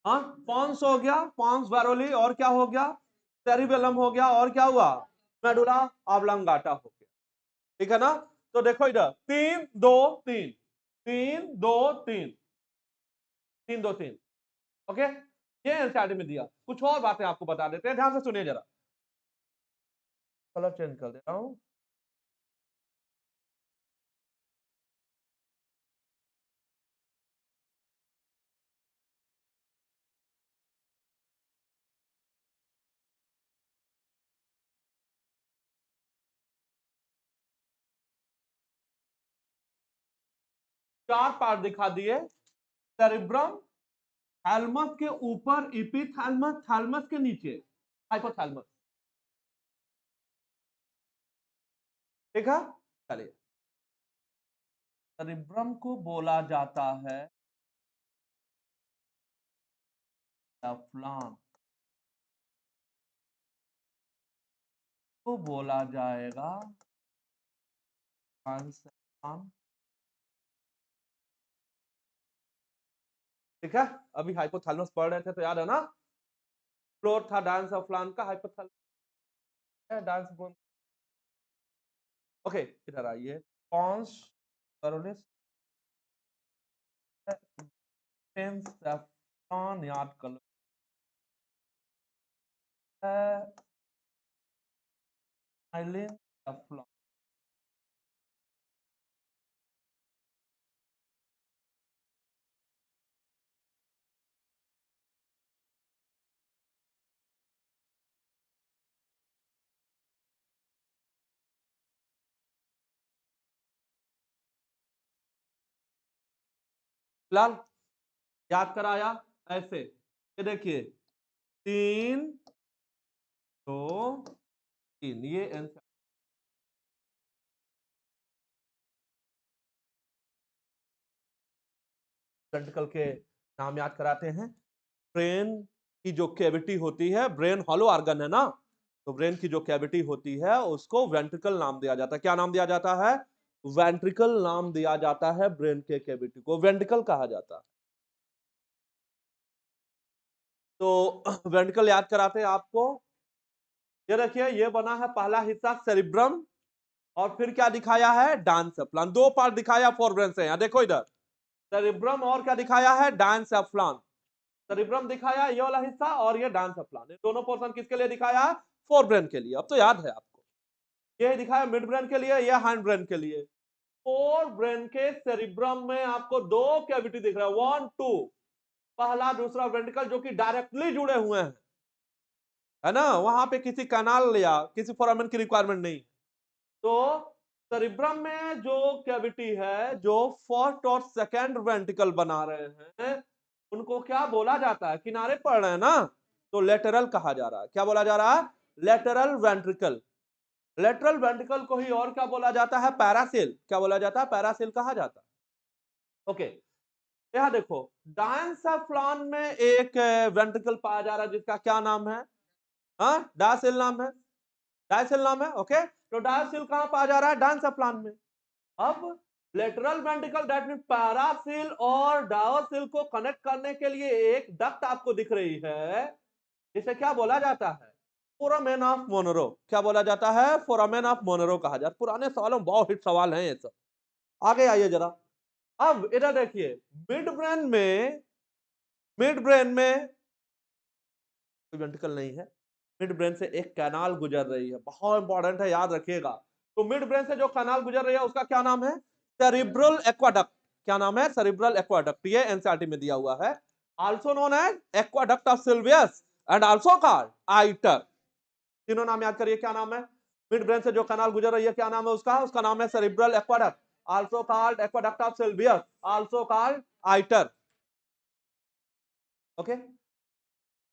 हाँ, पॉन्स हो गया, पॉन्स वैरोली, और क्या हो गया? सेरिबेलम हो गया, और क्या हुआ? मेडुला ऑब्लांगाटा हो गया। ठीक है ना? तो देखो इधर 3 2 3, 3 2 3। 3 2 3। ओके, ये एनसीईआरटी में दिया। कुछ और बातें आपको बता देते हैं, ध्यान से सुनिए जरा। कलर चेंज कर दे रहा हूं। चार पार्ट दिखा दिए। सेरिब्रम, थैलमस के ऊपर इपिथैलमस, थैलमस के नीचे हाइपोथैलमस। ठीक है, चलिए। सेरिब्रम को बोला जाता है सेफ्लॉन, को बोला जाएगा सेफ्लॉन। ठीक है, अभी हाइपोथैलमस पढ़ रहे थे तो याद है ना, फ्लोर था डायसेफ्लॉन का, हाइपोथैलमस है डायसेफ्लॉन। ओके, इधर आइए। पॉन्स करोनिस सेफ्लॉन याद कर लो है, आइलिन सेफ्लॉन। फिलहाल याद कराया ऐसे, ये देखिए 3 2 3, ये आंसर। वेंट्रिकल के नाम याद कराते हैं। ब्रेन की जो कैविटी होती है, ब्रेन हॉलो ऑर्गन है ना, तो ब्रेन की जो कैविटी होती है उसको वेंट्रिकल नाम दिया जाता है। क्या नाम दिया जाता है? वेंट्रिकल नाम दिया जाता है। ब्रेन के कैविटी को वेंट्रिकल कहा जाता है। तो वेंट्रिकल याद कराते हैं आपको। ये देखिए, ये बना है पहला हिस्सा सेरिब्रम, और फिर क्या दिखाया है? डायसेफ्लॉन। दो पार्ट दिखाया फोर ब्रेन से। यहां देखो इधर, सेरिब्रम और क्या दिखाया है? डायसेफ्लॉन। सेरिब्रम दिखाया ये वाला हिस्सा, और ये डायसेफ्लॉन। ये दोनों पोर्शन किसके लिए दिखाया है? फोर ब्रेन के लिए। अब तो याद है आपको। ये दिखाया मिड ब्रेन के लिए, ये हैंड ब्रेन के लिए। फोर ब्रेन के सेरिब्रम में आपको दो कैविटी दिख रहा है, 1 2, पहला दूसरा वेंट्रिकल, जो कि डायरेक्टली जुड़े हुए हैं, है ना। वहां पे किसी कैनाल या किसी फोरामेन की रिक्वायरमेंट नहीं। तो सेरिब्रम में जो कैविटी है, जो फर्स्ट और सेकंड वेंट्रिकल बना रहे हैं, उनको क्या बोला जाता है? किनारे पड़ रहे हैं ना, तो लेटरल कहा जा रहा है। क्या बोला जा रहा है? Lateral ventricle. लेटरल वेंट्रिकल को ही और क्या बोला जाता है? पैरासेल। क्या बोला जाता है? पैरासेल कहा जाता है। ओके, यहां देखो, डायसेफ्लॉन में एक वेंट्रिकल पाया जा रहा है जिसका क्या नाम है? हाँ, डायसेल नाम है। डायसेल नाम है। ओके, तो डायसेल कहां पाया जा रहा है? डायसेफ्लॉन में। अब लेटरल वेंट्रिकल, दैट मीन पैरासिल और डायोसिल को कनेक्ट करने के लिए एक डक्ट आपको दिख रही है, जिसे क्या बोला जाता है? Foramen of Monro. क्या बोला जाता है? फोरामेन ऑफ मोनरो कहा जाता है। पुराने सवालों में बहुत हिट सवाल हैं ये सब। आगे आइए जरा। अब इधर देखिए, मिड ब्रेन में, मिड ब्रेन में कोई वेंट्रिकल नहीं है। मिड ब्रेन से एक कैनाल गुजर रही है, बहुत इंपॉर्टेंट है, याद रखिएगा। तो मिड ब्रेन से जो कैनाल गुजर रही है उसका क्या नाम है? Cerebral aqueduct. क्या नाम है? Cerebral aqueduct. ये एनसीईआरटी में दिया हुआ है। Also known as aqueduct of Sylvius and also called iter. तीनों नाम याद करिए, क्या नाम है? मिड ब्रेन से जो कैनाल गुजर रही है, क्या नाम है उसका? उसका नाम है cerebral aqueduct, also called aqueduct of Sylvius, also called iter. Okay,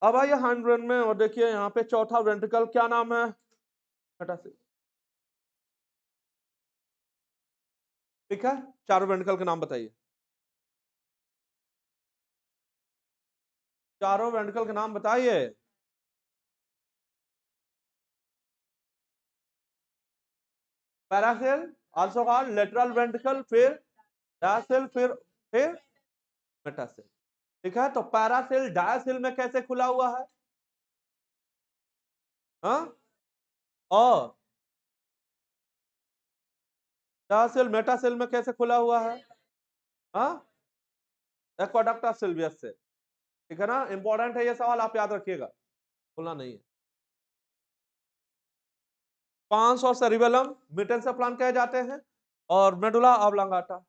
अब आइए हैंड ब्रेन में, और देखिए यहाँ पे चौथा वेंट्रिकल, क्या नाम है? हटा से। ठीक है, चारों वेंट्रिकल के नाम बताइए। चारों वेंट्रिकल के नाम बताइए। Paracele, also called lateral ventricle, फिर डायसेल, फिर मेटासेल। ठीक है, तो पैरासेल डायसेल में कैसे खुला हुआ है? हाँ, और डायसेल मेटासेल में कैसे खुला हुआ है? हाँ, एक्वाडक्ट ऑफ सिल्वियस से, ठीक है ना। इंपॉर्टेंट है ये सवाल, आप याद रखिएगा, भूलना नहीं है। पांस और सेरिबेलम मिटन से प्लान कहे जाते हैं, और मेडुला ऑब्लांगाटा।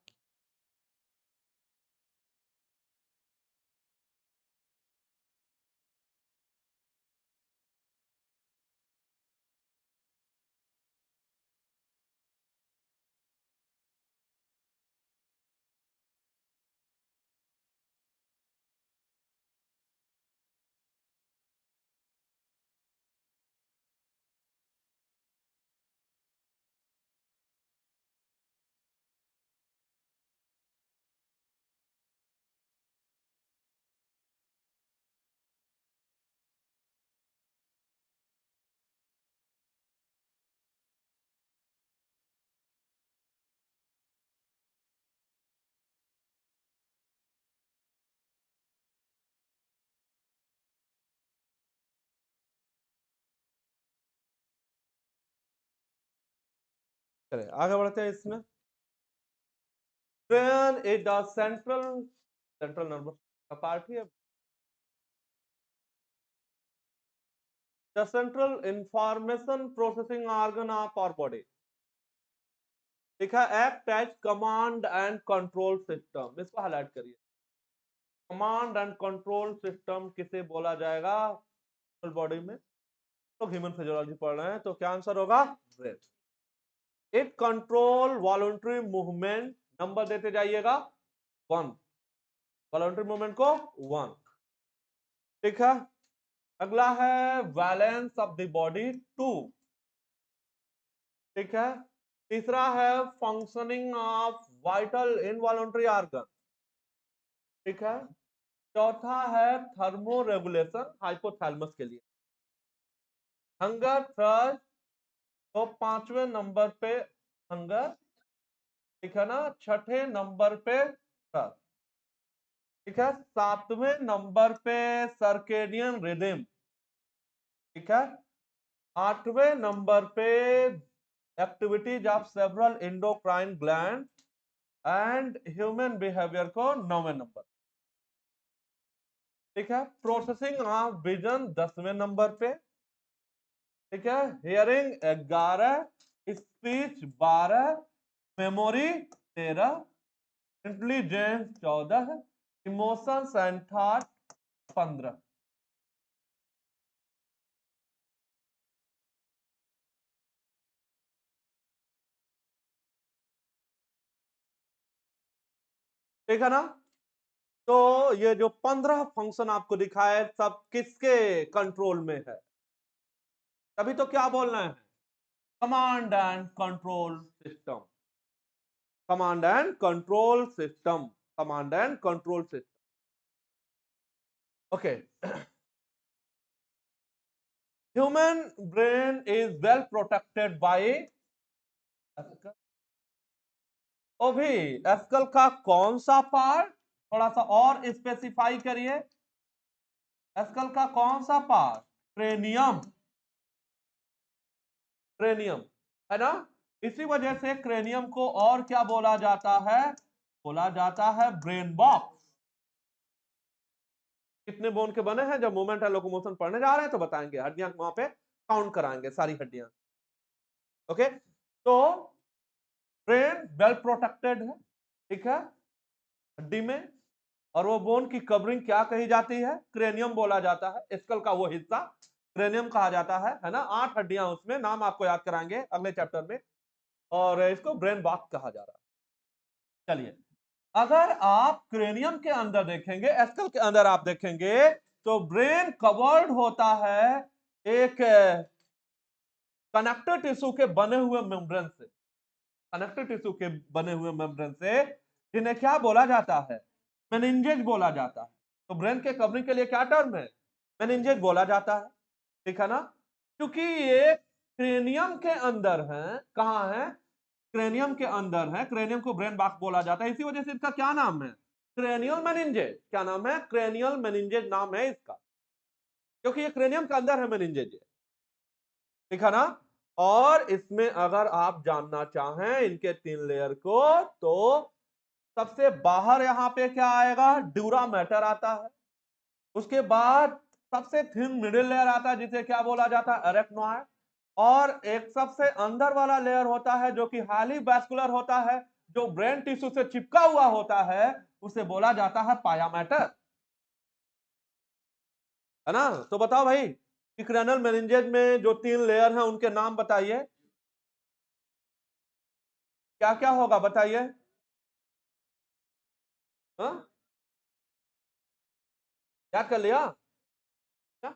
चलिए आगे बढ़ते हैं इसमें। Brain is the central nervous का पार्ट ही है। The central information processing organ of our body. लिखा act as command and control system, इसको हाईलाइट करिए। कमांड एंड कंट्रोल सिस्टम किसे बोला जाएगा बॉडी में? तो ह्यूमन फिजियोलॉजी पढ़ रहे हैं, तो क्या आंसर होगा? Brain. It control voluntary movement, number देते जाइएगा 1, वॉलंटरी मूवमेंट को 1, ठीक है। अगला है बैलेंस ऑफ द बॉडी 2, ठीक है। तीसरा है functioning of vital involuntary organ, ठीक है। चौथा है थर्मो रेगुलेशन हाइपोथैलेमस के लिए। हंगर थ्रस्ट, तो 5वें नंबर पे हंगर, ठीक है ना। छठे नंबर पे थ्रस्ट, ठीक है। 7वें नंबर पे सर्केडियन रिदम, ठीक है। 8वें नंबर पे activities of several endocrine gland and human behaviour को 9वें नंबर, ठीक है। प्रोसेसिंग ऑफ विजन 10वें नंबर पे, ठीक है। Hearing 11, speech 12, memory 13, intelligence 14, emotions and thought 15। ठीक है ना। तो ये जो 15 फंक्शन आपको दिखाए सब किसके कंट्रोल में है? तभी तो क्या बोलना है, command and control system, command and control system, command and control system. Okay. Human brain is well protected by भी एस्कल का कौन सा पार्ट, थोड़ा सा और स्पेसिफाई करिए। एस्कल का कौन सा पार्ट? क्रेनियम, क्रेनियम, है ना। इसी वजह से क्रेनियम को और क्या बोला जाता है? बोला जाता है ब्रेन बॉक्स। कितने बोन के बने हैं? जब मूवमेंट एंड लोकोमोशन पढ़ने जा रहे हैं तो बताएंगे, हड्डियां वहां पे काउंट कराएंगे सारी हड्डियां। ओके, तो ब्रेन वेल प्रोटेक्टेड है, ठीक है, हड्डी में। और वो बोन की कवरिंग क्या कही जाती है? क्रेनियम बोला जाता है। स्कल का वो हिस्सा क्रेनियम कहा जाता है ना। 8 हड्डियां उसमें, नाम आपको याद कराएंगे अगले चैप्टर में, और इसको ब्रेन बॉक्स कहा जा रहा है। चलिए, अगर आप क्रेनियम के अंदर देखेंगे, एस्कल के अंदर आप देखेंगे, तो ब्रेन कवर्ड होता है एक कनेक्टिव टिश्यू के बने हुए मेम्ब्रेन से, कनेक्टिव टिश्यू के बने हुए मेम्ब्रेन से, जिन्हें क्या बोला जाता है? मेनिंजेज बोला जाता है। तो ब्रेन के कवरिंग के लिए क्या टर्म है? मेनिंजेज बोला जाता है, ठीक है ना। क्योंकि ये क्रेनियम के अंदर है, कहां है? क्रेनियम के अंदर है। क्रेनियम को ब्रेन बॉक्स बोला जाता है, इसी वजह से इसका क्या नाम है? क्रेनियल मेनिंजेज। क्या नाम है? क्रेनियल मेनिंजेज नाम है इसका, क्योंकि ये क्रेनियम के अंदर है मेनिंजेज, ठीक है ना। और इसमें अगर आप जानना चाहें इनके 3 लेयर को, तो सबसे बाहर यहाँ पे क्या आएगा, ड्यूरा मैटर आता है। उसके बाद सबसे थिन मिडिल लेयर आता है जिसे क्या बोला जाता है, एरेक्नोइड। और एक सबसे अंदर वाला लेयर होता है जो कि हाईली वैस्कुलर होता है, जो ब्रेन टिश्यू से चिपका हुआ होता है, उसे बोला जाता है पाया मैटर, है ना। तो बताओ भाई, क्रैनियल मेनिंजेस में जो 3 लेयर हैं उनके नाम बताइए, क्या क्या होगा बताइए। हाँ, याद कर लिया क्या?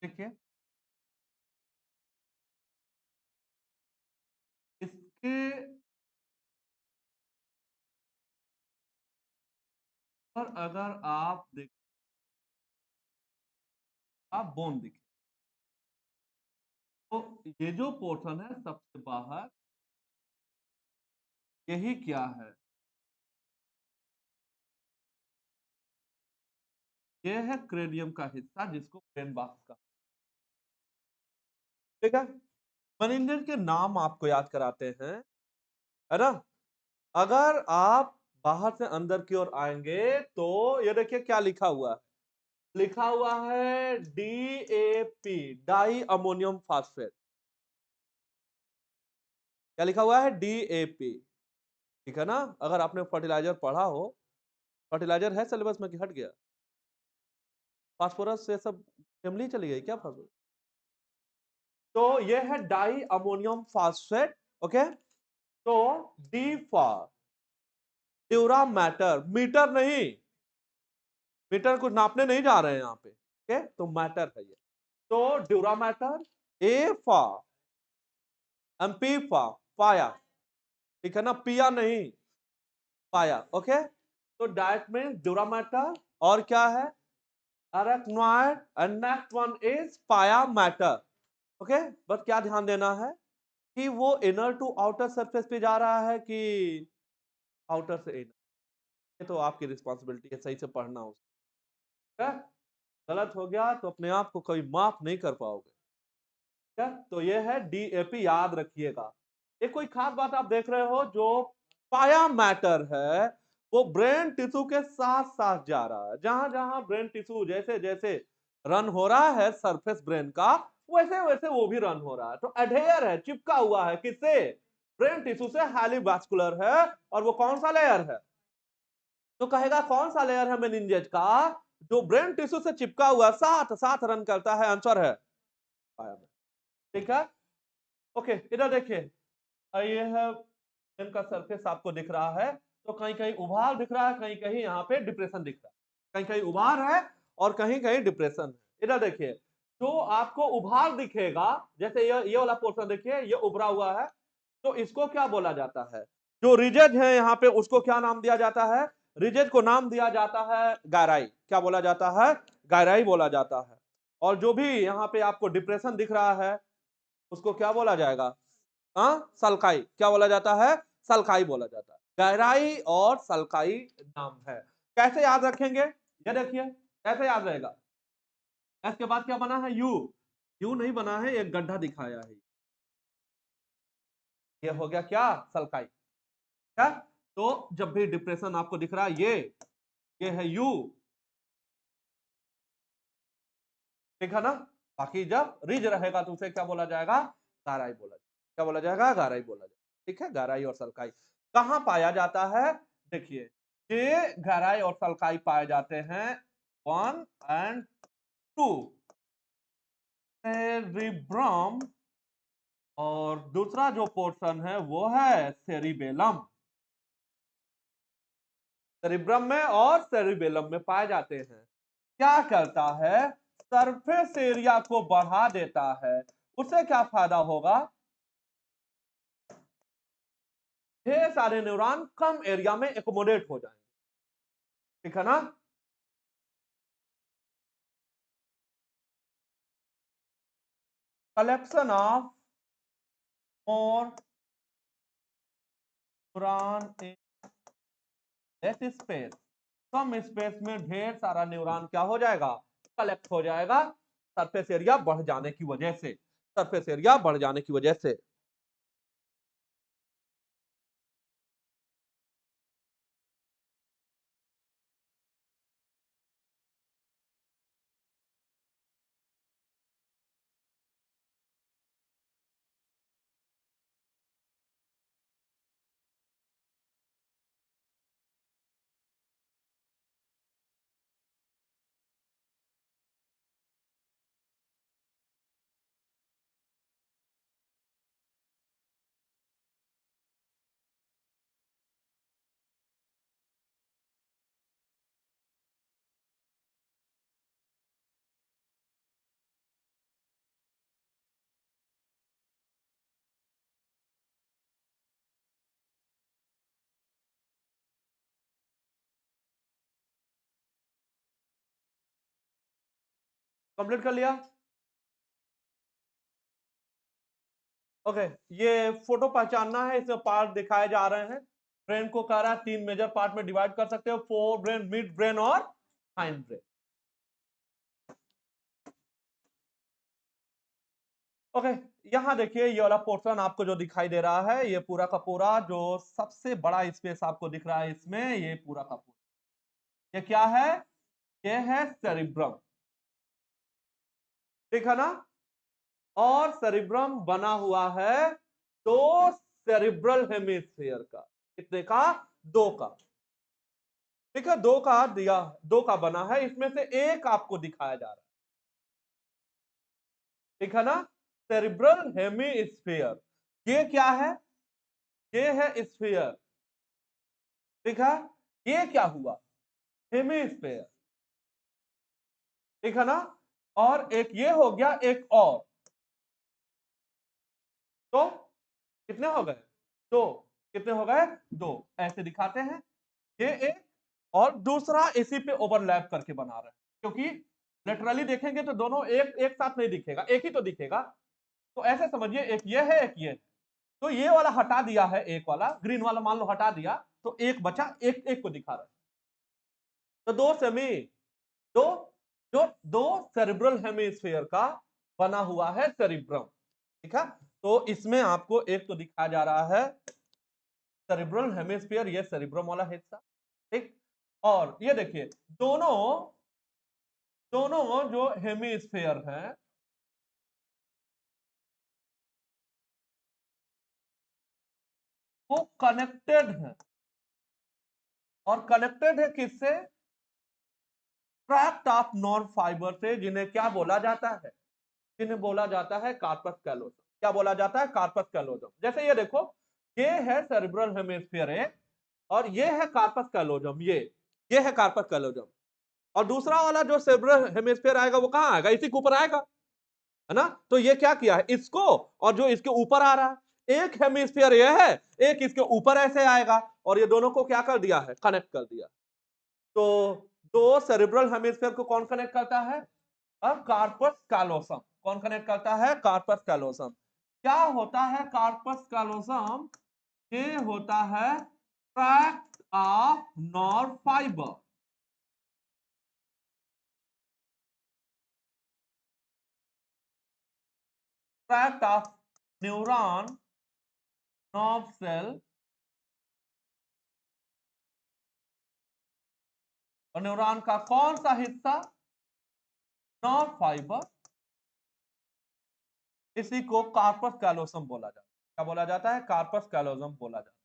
देखिए इसके पर अगर आप देख आप बोन दिखे तो ये जो पोर्शन है सबसे बाहर यही क्या है, ये है क्रेनियम का हिस्सा जिसको ब्रेन बॉक्स का, ठीक है। मेनिंजेस के नाम आपको याद कराते हैं, है ना। अगर आप बाहर से अंदर की ओर आएंगे तो ये देखिए क्या लिखा हुआ है, लिखा हुआ है DAP, डाई अमोनियम फास्फेट। क्या लिखा हुआ है? DAP, ठीक है ना। अगर आपने फर्टिलाइजर पढ़ा हो, फर्टिलाइजर है सिलेबस में कि हट गया? फास्फोरस से सब फैमिली चली गई क्या फास्फोरस? तो ये है डाई अमोनियम फास्फेट, ओके। तो D for dura mater, meter नहीं, मीटर कुछ नापने नहीं जा रहे हैं यहाँ पे, ओके। तो मैटर है ये, तो dura mater. A for MP for पाया, ठीक है ना, पिया नहीं, पाया, ओके। तो डाइट में ड्यूरा मैटर और क्या है, arachnoid, and next one is पाया मैटर, ओके। बस क्या ध्यान देना है कि वो इनर टू आउटर सरफेस पे जा रहा है कि आउटर से इनर, ये तो आपकी रिस्पॉन्सिबिलिटी है सही से पढ़ना उसको, ठीक है। गलत हो गया तो अपने आप को कभी माफ नहीं कर पाओगे, ठीक है। तो ये है DAP, याद रखिएगा। ये कोई खास बात आप देख रहे हो, जो पाया मैटर है वो ब्रेन टिश्यू के साथ साथ जा रहा है, जहां जहां ब्रेन टिश्यू जैसे जैसे रन हो रहा है सरफेस ब्रेन का, वैसे वैसे वो भी रन हो रहा है। तो एडहेयर है, चिपका हुआ है, किससे? ब्रेन टिश्यू से, हाईली वास्कुलर है। और वो कौन सा लेयर है? तो कहेगा कौन सा लेयर है मेनिंजेस का जो ब्रेन टिश्यू से चिपका हुआ साथ साथ रन करता है? आंसर है पाया, ठीक है। ओके, इधर देखिए, ये है इनका सरफेस आपको दिख रहा है, तो कहीं कहीं उभार दिख रहा है, कहीं कहीं यहाँ पे डिप्रेशन दिख रहा है, कहीं कहीं उभार है और कहीं कहीं डिप्रेशन है। इधर देखिए, तो आपको उभार दिखेगा, जैसे ये वाला पोर्शन देखिए, ये उभरा हुआ है, तो इसको क्या बोला जाता है? जो रिजेज है यहाँ पे उसको क्या नाम दिया जाता है? रिजेज को नाम दिया जाता है गहराई। क्या बोला जाता है? गहराई बोला जाता है। और जो भी यहाँ पे आपको डिप्रेशन दिख रहा है उसको क्या बोला जाएगा? सल्काई। क्या बोला जाता है? सल्काई बोला जाता है। गहराई और सल्काई नाम है। कैसे याद रखेंगे? ये देखिए कैसे याद रहेगा। एस के बाद क्या बना है? यू। यू नहीं बना है, एक गड्ढा दिखाया है, ये हो गया क्या? सल्काई। क्या? तो जब भी डिप्रेशन आपको दिख रहा है, ये है यू, ठीक है ना। बाकी जब रिज रहेगा तो उसे क्या बोला जाएगा? गाराई बोला जाएगा। क्या बोला जाएगा? गाराई बोला जाएगा, ठीक है। गाराई और सल्काई कहाँ पाया जाता है? देखिए, ये गहराई और सल्काई पाए जाते हैं 1 और 2 सेरिब्रम, और दूसरा जो पोर्शन है वो है सेरिबेलम। सेरिब्रम में और सेरिबेलम में पाए जाते हैं। क्या करता है? सरफेस एरिया को बढ़ा देता है। उससे क्या फायदा होगा? ढेर सारे न्यूरॉन कम एरिया में एकोमोडेट हो जाएंगे, ठीक है ना। Collection of more neuron in less space, come space में ढेर सारा न्यूरॉन क्या हो जाएगा? कलेक्ट हो जाएगा, सरफेस एरिया बढ़ जाने की वजह से, सरफेस एरिया बढ़ जाने की वजह से। कंप्लीट कर लिया। ओके, ये फोटो पहचानना है, इसमें पार्ट दिखाए जा रहे हैं। ब्रेन को कह रहा है 3 मेजर पार्ट में डिवाइड कर सकते हो, फोर ब्रेन, मिड ब्रेन और हाइंड ब्रेन। ओके, यहां देखिए ये वाला पोर्शन आपको जो दिखाई दे रहा है, ये पूरा का पूरा जो सबसे बड़ा स्पेस आपको दिख रहा है इसमें, ये पूरा का पूरा ये क्या है? ये है सेरिब्रम, ठीक है ना? और सेरिब्रम बना हुआ है दो सेरिब्रल हेमिस्फीयर का। कितने का? दो का। ठीक है, दो का दिया, दो का बना है, इसमें से एक आपको दिखाया जा रहा है, ठीक है ना? सेरिब्रल हेमिस्फीयर, ये क्या है? ये है स्फीयर, ठीक है? ये क्या हुआ? हेमिस्फीयर, ठीक है ना? और एक ये हो गया, एक और, तो कितने हो गए? दो। कितने हो गए? दो। ऐसे दिखाते हैं, ये एक और दूसरा इसी पे ओवरलैप करके बना रहे हैं, क्योंकि लिटरली देखेंगे तो दोनों एक एक साथ नहीं दिखेगा, एक ही तो दिखेगा। तो ऐसे समझिए, एक ये है, एक ये है। तो ये वाला हटा दिया है, एक वाला ग्रीन वाला मान लो हटा दिया, तो एक बचा, एक एक को दिखा रहा है। तो दो सेमी, दो जो दो सेरिब्रल हेमिस्फीयर का बना हुआ है सेरिब्रम, ठीक है? तो इसमें आपको एक तो दिखाया जा रहा है सेरिब्रल हेमिस्फीयर, ये सेरिब्रम वाला हिस्सा, ठीक? और ये देखिए दोनों दोनों जो हेमिस्फीयर हैं वो कनेक्टेड हैं, और कनेक्टेड है किससे? ट्रैक्ट ऑफ नर्व फाइबर से, जिन्हें क्या बोला जाता है? जिन्हें बोला जाता है कार्पस कैलोसम। क्या बोला जाता है? Corpus callosum. जैसे ये देखो, ये है सेरिब्रल हेमिस्फीयर एक, और ये है कार्पस कैलोसम, ये है कार्पस कैलोसम। और दूसरा वाला जो सेरिब्रल हेमिस्फीयर आएगा वो कहां आएगा? इसी के ऊपर आएगा, है ना? तो ये क्या किया है? इसको, और जो इसके ऊपर आ रहा है, एक हेमिस्फीयर ये है, एक इसके ऊपर ऐसे आएगा, और ये दोनों को क्या कर दिया है? कनेक्ट कर दिया। तो दो सेरिब्रल हेमिस्फीयर को कौन कनेक्ट करता है? अब कार्पस कैलोसम। कौन कनेक्ट करता है? Corpus callosum. क्या होता है कार्पस कैलोसम? ये होता है tract of nerve fibre, tract of neuron, nerve cell, और न्यूरॉन का कौन सा हिस्सा? Nerve fibre. इसी को कार्पस कैलोसम बोला जाता है। क्या बोला जाता है? कार्पस कैलोसम बोला जाता है।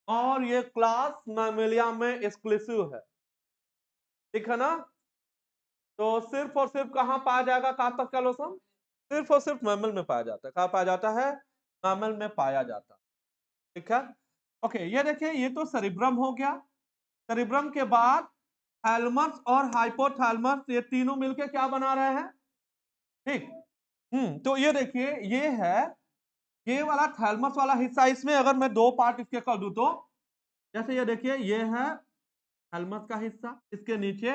और ये क्लास मैमेलिया में एक्सक्लूसिव है, ठीक है ना? तो सिर्फ और सिर्फ कहां पाया जाएगा कार्पस कैलोसम? सिर्फ और सिर्फ मैमल में पाया जाता है। कहां पाया जाता है? मैमल में पाया जाता है, ठीक है? ओके, ये देखिए, ये तो सेरिब्रम हो गया। सेरिब्रम के बाद थैलमस और हाइपोथैलमस, ये तीनों मिलके क्या बना रहे हैं? ठीक। तो ये देखिए, ये है, ये वाला थैलमस वाला हिस्सा, इसमें अगर मैं दो पार्ट इसके कर दूं तो, जैसे ये देखिए, ये है थैलमस का हिस्सा, इसके नीचे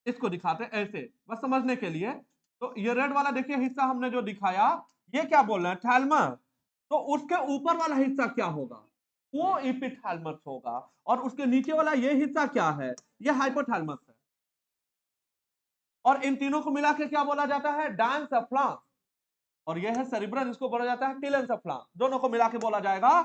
इसको दिखाते हैं ऐसे, बस समझने के लिए। तो ये रेड वाला देखिए हिस्सा हमने जो दिखाया, ये क्या बोल रहे हैं? थैलमस। तो उसके ऊपर वाला हिस्सा क्या होगा? वो एपिथैलमस होगा। और उसके नीचे वाला ये हिस्सा क्या है? ये हाइपोथैलमस है। और इन तीनों को मिला के क्या बोला जाता है? डायंसेफ्लान। और ये है सेरिब्रम, इसको बोला जाता है टेलेंसेफ्लान। दोनों को मिला के बोला जाएगा।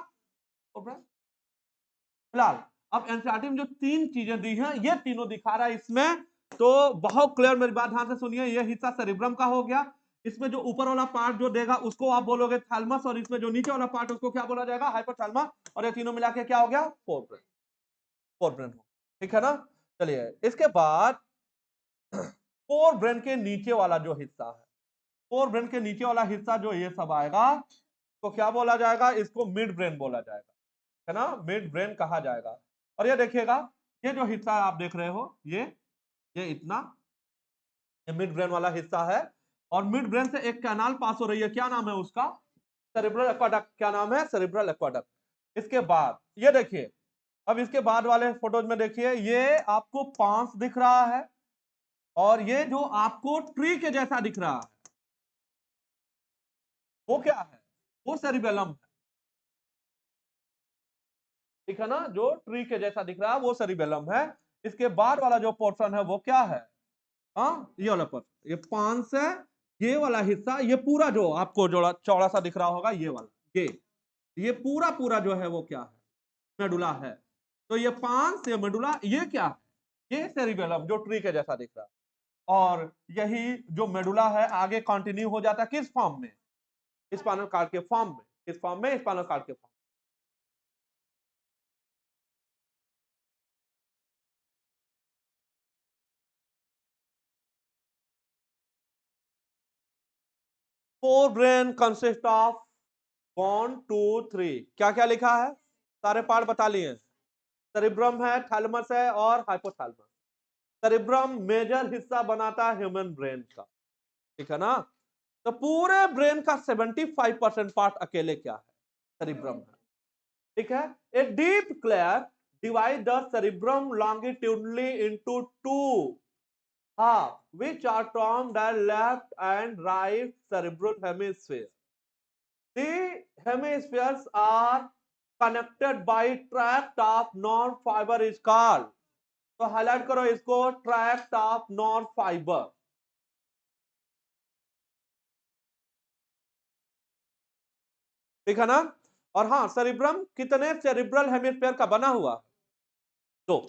फिलहाल अब एनसीईआरटी में जो तीन चीजें दी हैं, ये तीनों दिखा रहा है इसमें। तो बहुत क्लियर, मेरी बात ध्यान से सुनिए। ये हिस्सा सेरिब्रम का हो गया, इसमें जो ऊपर वाला पार्ट जो देगा उसको आप बोलोगे थैलमस, और इसमें जो नीचे वाला पार्ट उसको क्या बोला जाएगा? हाइपोथैलमस। और ये तीनों मिला के क्या हो गया? फोरब्रेन। फोरब्रेन हो, ठीक है ना? चलिए, इसके बाद फोरब्रेन के नीचे वाला जो हिस्सा है, फोरब्रेन के नीचे वाला हिस्सा जो ये सब आएगा, तो क्या बोला जाएगा? इसको मिड ब्रेन बोला जाएगा, है ना? मिड ब्रेन कहा जाएगा। और ये देखिएगा, ये जो हिस्सा आप देख रहे हो, ये इतना, ये मिड ब्रेन वाला हिस्सा है, और मिड ब्रेन से एक कैनाल पास हो रही है, क्या नाम है उसका? Cerebral aqueduct. क्या नाम है? Cerebral aqueduct. इसके बाद ये देखिए, अब इसके बाद वाले फोटोज में देखिए, ये आपको पांस दिख रहा है, और ये जो आपको ट्री के जैसा दिख रहा है, वो क्या है? वो सेरिबेलम है, ठीक है ना? जो ट्री के जैसा दिख रहा है वो सेरिबेलम है। इसके बाद वाला जो पोर्शन है वो क्या है? हाँ, ये वाला पोर्शन, ये पांस है, ये वाला हिस्सा, ये पूरा जो आपको जोड़ा चौड़ा सा दिख रहा होगा, ये वाला, ये पूरा पूरा जो है वो क्या है? मेडुला है। तो ये पांस, ये मेडुला, ये क्या है? ये सेरिबेलम जो ट्री के जैसा दिख रहा है। और यही जो मेडुला है आगे कंटिन्यू हो जाता है किस फॉर्म में? स्पाइनल कार्ड के फॉर्म में। किस फॉर्म में? स्पाइनल कार्ड के form. Fore brain consist of 1 2 3। क्या क्या लिखा है? सारे पार्ट बता लिए। सेरिब्रम है, थैलेमस है और हाइपोथैलेमस। सेरिब्रम मेजर हिस्सा बनाता है ह्यूमन ब्रेन का, ठीक है ना? तो पूरे ब्रेन का 75% पार्ट अकेले क्या है? सेरिब्रम है, ठीक है? A deep clear divide the cerebrum longitudinally into two half, which are termed as left and right cerebral hemisphere. The hemispheres are connected by tract of nerve fiber is called. तो highlight करो इसको, tract of nerve fibre, ठीक है ना? और हाँ, cerebrum कितने cerebral hemisphere का बना हुआ? दो।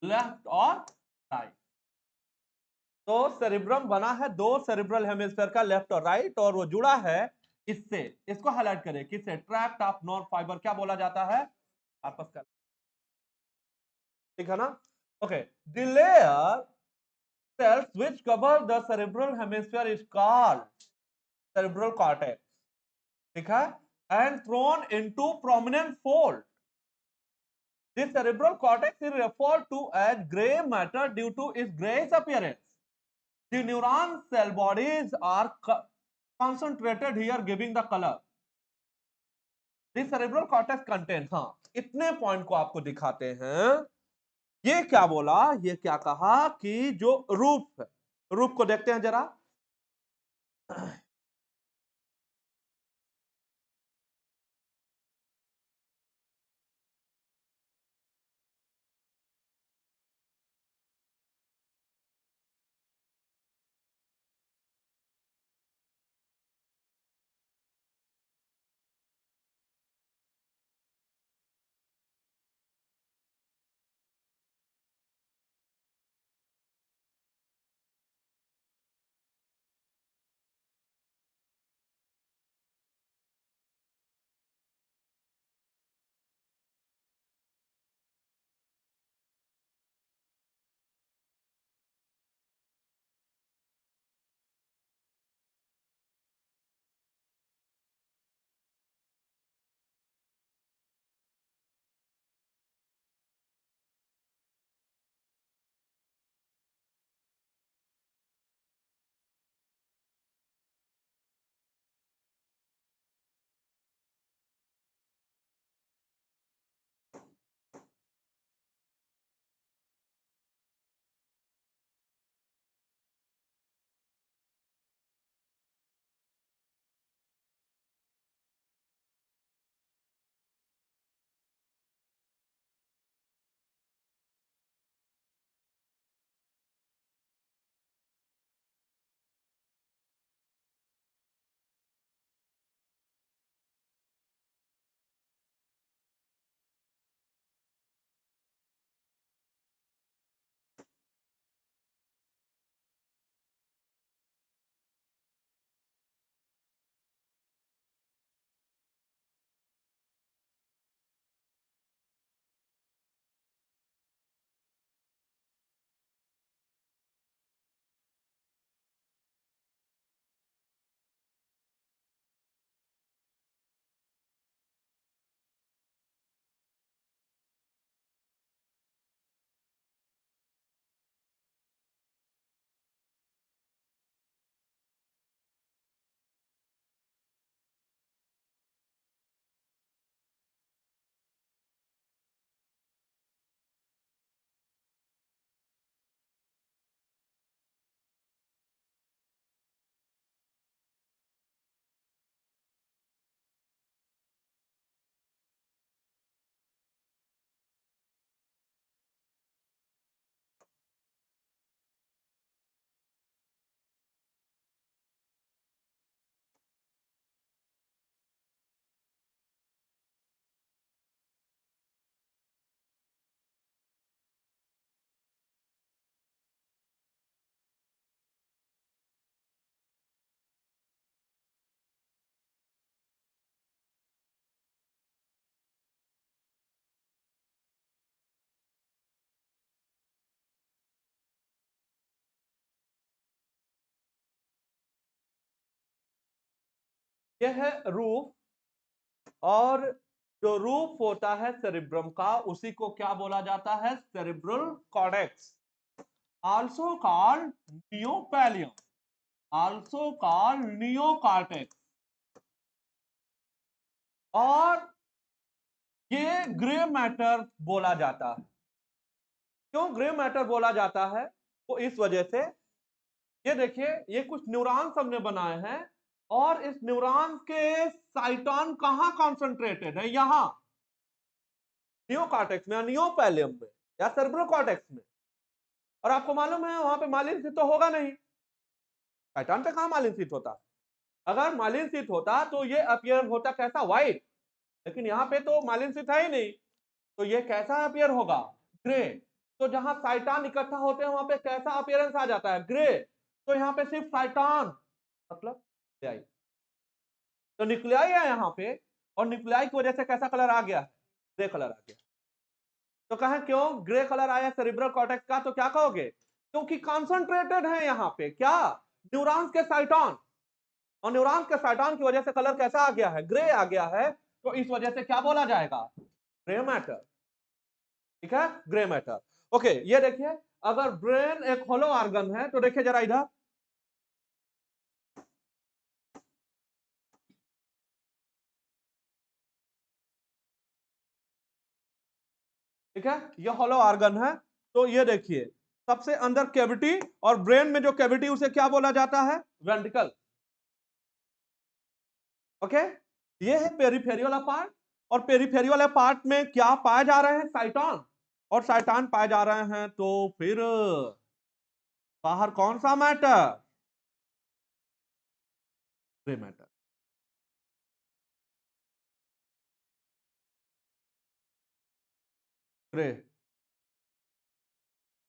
लेफ्ट और राइट। तो सेरिब्रम बना है दो सेरिब्रल हेमिस्फीयर का, लेफ्ट और राइट, और वो जुड़ा है इससे, इसको हाईलाइट करें, किससे? ट्रैक्ट ऑफ नर्व फाइबर क्या बोला जाता है? आपस का, ठीक है ना? Okay, the layer cells which cover the cerebral hemisphere is called cerebral cortex, ठीक है? And thrown into prominent fold. This cerebral cortex is referred to as gray matter due to its grayish appearance. The neuron cell bodies are concentrated here, giving the color. This cerebral cortex contains, हाँ, इतने point को आपको दिखाते हैं। ये क्या बोला? ये क्या कहा कि जो रूप है, रूप को देखते हैं जरा। ये है रूफ, और जो रूफ होता है सेरिब्रम का उसी को क्या बोला जाता है? Cerebral cortex, also called neopallium, also called neocortex. और ये ग्रे मैटर बोला जाता है। क्यों ग्रे मैटर बोला जाता है? वो इस वजह से, ये देखिए ये कुछ न्यूरॉन्स हमने बनाए हैं, और इस न्यूरॉन के साइटोन कहां कॉन्सेंट्रेटेड है? यहां नियोकॉर्टेक्स में, नियोपैलियम में, या सेरेब्रल कॉर्टेक्स में। और आपको मालूम है वहां पे मालिन स्थित तो होगा नहीं, साइटोन पे कहां मालिन स्थित होता? अगर मालिन स्थित होता तो ये अपीयर होता कैसा? व्हाइट। लेकिन यहाँ पे तो मालिन स्थित है ही नहीं, तो ये कैसा अपीयर होगा? ग्रे। तो जहां साइटोन इकट्ठा होते हैं वहां पे कैसा अपीयरेंस आ जाता है? ग्रे। तो यहाँ पे सिर्फ साइटोन, मतलब न्यूक्लियाई, तो न्यूक्लियाई है यहाँ पे, और न्यूक्लियाई की वजह से कैसा कलर आ गया? ग्रे कलर आ गया। तो कहें क्यों ग्रे कलर आया सेरिब्रल कॉर्टेक्स का? तो क्या कहोगे? क्योंकि कॉन्सेंट्रेटेड है यहाँ पे क्या? न्यूरॉन्स के साइटोन, और न्यूरॉन्स के साइटोन की वजह से कलर कैसा आ गया है? ग्रे आ गया है। तो इस वजह से क्या बोला जाएगा? Grey matter. ठीक है, ग्रे मैटर। ओके, ये देखिए अगर ब्रेन एक होलो ऑर्गन है तो देखिए जरा इधर, ठीक है, ये होलो ऑर्गन है। तो ये देखिए सबसे अंदर कैविटी, और ब्रेन में जो कैविटी उसे क्या बोला जाता है? वेंट्रिकल। ओके, ये है पेरिफेरी वाला पार्ट, और पेरिफेरी वाला पार्ट में क्या पाए जा रहे हैं? साइटोन, और साइटोन पाए जा रहे हैं। तो फिर बाहर कौन सा मैटर? Grey matter. ग्रे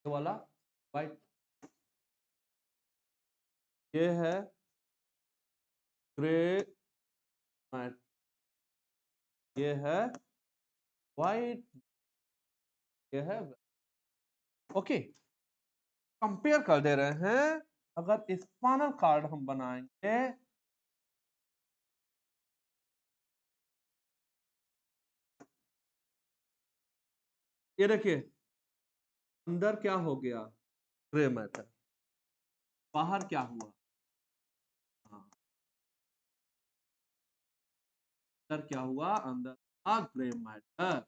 वाला, व्हाइट, ये है ग्रे मैटर, ये है व्हाइट, ये है। ओके, कंपेयर कर दे रहे हैं। अगर स्पाइनल कार्ड हम बनाएंगे, ये देखिए अंदर क्या हो गया? Grey matter. बाहर क्या हुआ? हाँ, अंदर क्या हुआ? अंदर ग्रे मैटर।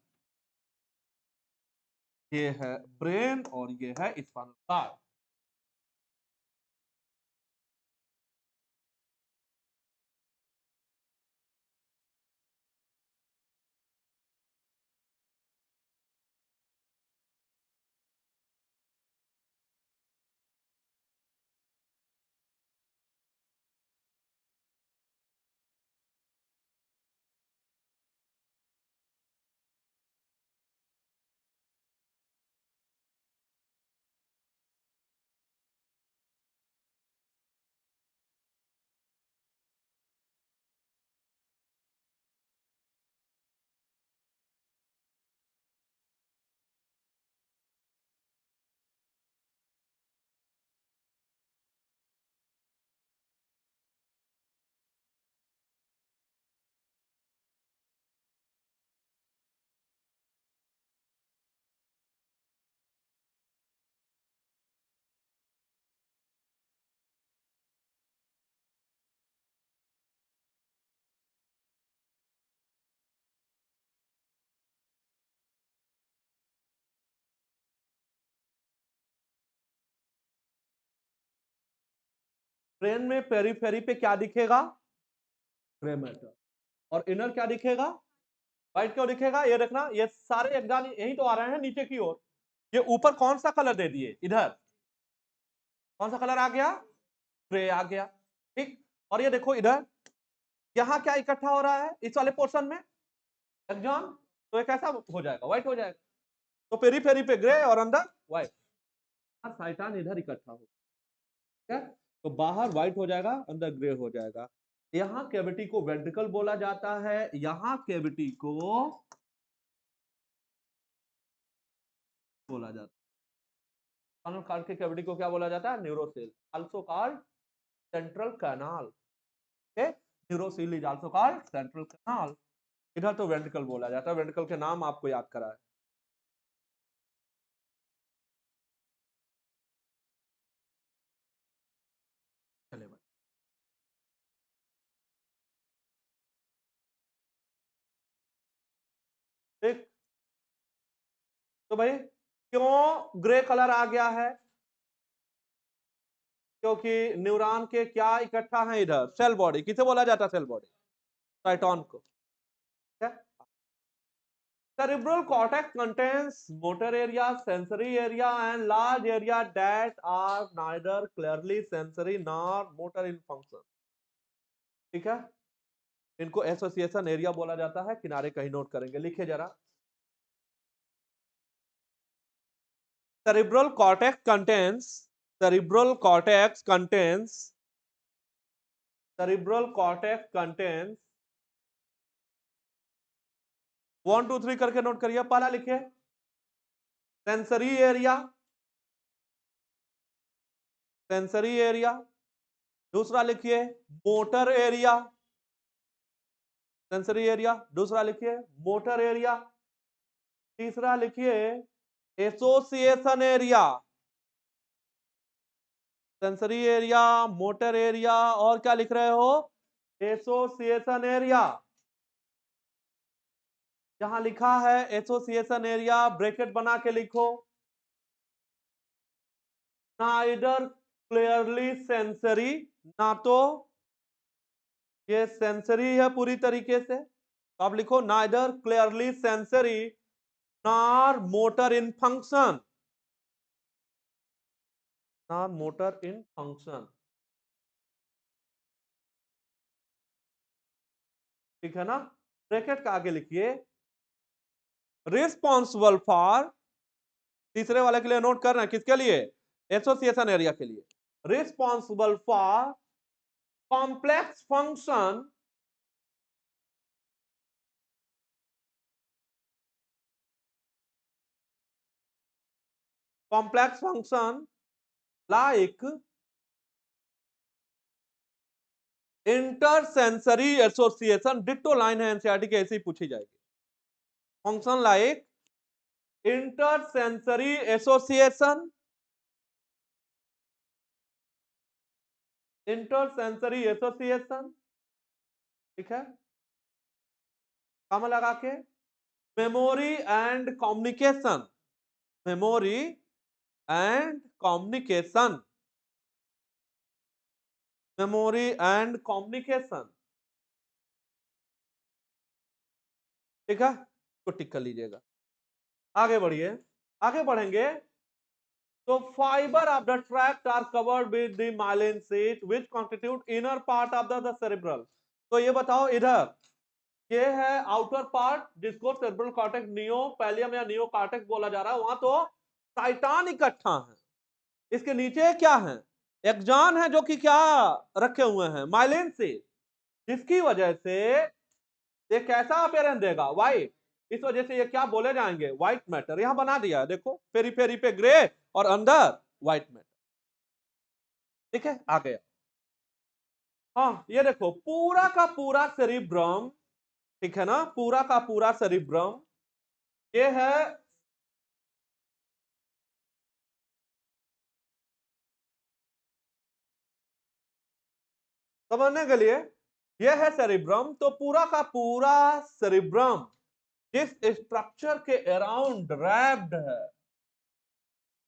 ये है ब्रेन और ये है स्पाइनल कार्ड। ब्रेन में पेरीफेरी पे क्या दिखेगा? Grey matter. और इनर क्या दिखेगा? व्हाइट। क्यों दिखेगा? ये देखना, ये सारे एग्जाम यही तो आ रहे हैं नीचे की ओर। ये ऊपर कौन सा कलर दे दिए? इधर कौन सा कलर आ गया? ग्रे आ गया। ठीक, और ये देखो इधर, यहाँ क्या इकट्ठा हो रहा है इस वाले पोर्शन में? एग्जाम। तो ये कैसा हो जाएगा? व्हाइट हो जाएगा। तो पेरीफेरी पे ग्रे और अंदर व्हाइट। साइटान इधर इकट्ठा हो, ठीक है, तो बाहर व्हाइट हो जाएगा, अंदर ग्रे हो जाएगा। यहाँ कैविटी को वेंट्रिकल बोला जाता है, यहाँ कैविटी को बोला जाता है, स्पाइनल कॉर्ड के कैविटी को क्या बोला जाता है? Neurocoel, also called central canal. Neurocoel is also called central canal. इधर तो वेंट्रिकल बोला जाता है, वेंट्रिकल के नाम आपको याद करा है। चले भाई, ठीक। तो भाई क्यों ग्रे कलर आ गया है? क्योंकि न्यूरॉन के क्या इकट्ठा है इधर, सेल बॉडी। किसे बोला जाता है सेल बॉडी? साइटोन को। ठीक है। Cerebral cortex contains motor area, sensory area, and large area that are neither clearly sensory nor motor in function. ठीक है, इनको एसोसिएशन एरिया बोला जाता है। किनारे कहीं नोट करेंगे, लिखिए जरा। Cerebral cortex contains, cerebral cortex contains, cerebral cortex contains 1 2 3 करके नोट करिए। पहला लिखिए सेंसरी एरिया, सेंसरी एरिया। दूसरा लिखिए मोटर एरिया, सेंसरी एरिया। दूसरा लिखिए मोटर एरिया। तीसरा लिखिए association area, sensory area, motor area, और क्या लिख रहे हो? Association area. जहां लिखा है एसोसिएशन एरिया, ब्रैकेट बना के लिखो। नाइदर क्लियरली सेंसरी, ना तो ये सेंसरी है पूरी तरीके से, तो आप लिखो neither clearly sensory nor motor in function, nor motor in function. ठीक है ना? ब्रैकेट का आगे लिखिए रिस्पॉन्सिबल फॉर, तीसरे वाले के लिए नोट करना है, किसके लिए? एसोसिएशन एरिया के लिए। Responsible for complex function, complex function like intersensory association. Ditto line है एनसीईआरटी की, ऐसी पूछी जाएगी। Function like intersensory association, intersensory association. ठीक है, कम लगा के memory and communication, memory and communication, memory and communication. ठीक है, तो टिक कर लीजिएगा। आगे बढ़िए, आगे बढ़ेंगे तो fibre of the tract are covered with the myelin sheath which constitute inner part of the cerebral. तो ये बताओ, इधर ये है आउटर पार्ट जिसको सेरेब्रल कॉर्टेक्स नियो पैलियम या नियो कॉर्टेक्स बोला जा रहा है, वहां तो साइटान इकट्ठा है। इसके नीचे क्या है? एक्सॉन है, जो कि क्या रखे हुए हैं? माइलिन शीट, जिसकी वजह से ये कैसा अपीयरेंस देगा? व्हाइट। इस वजह से ये क्या बोले जाएंगे? White matter. यहां बना दिया है, देखो, पेरी पेरी पे ग्रे और अंदर व्हाइट मैटर। ठीक है, आ गया। हाँ, ये देखो पूरा का पूरा सेरिब्रम, ठीक है ना, पूरा का पूरा सेरिब्रम ये है। समझने के लिए, ये है सेरिब्रम। तो पूरा का पूरा सेरिब्रम जिस स्ट्रक्चर के अराउंड रैप्ड है,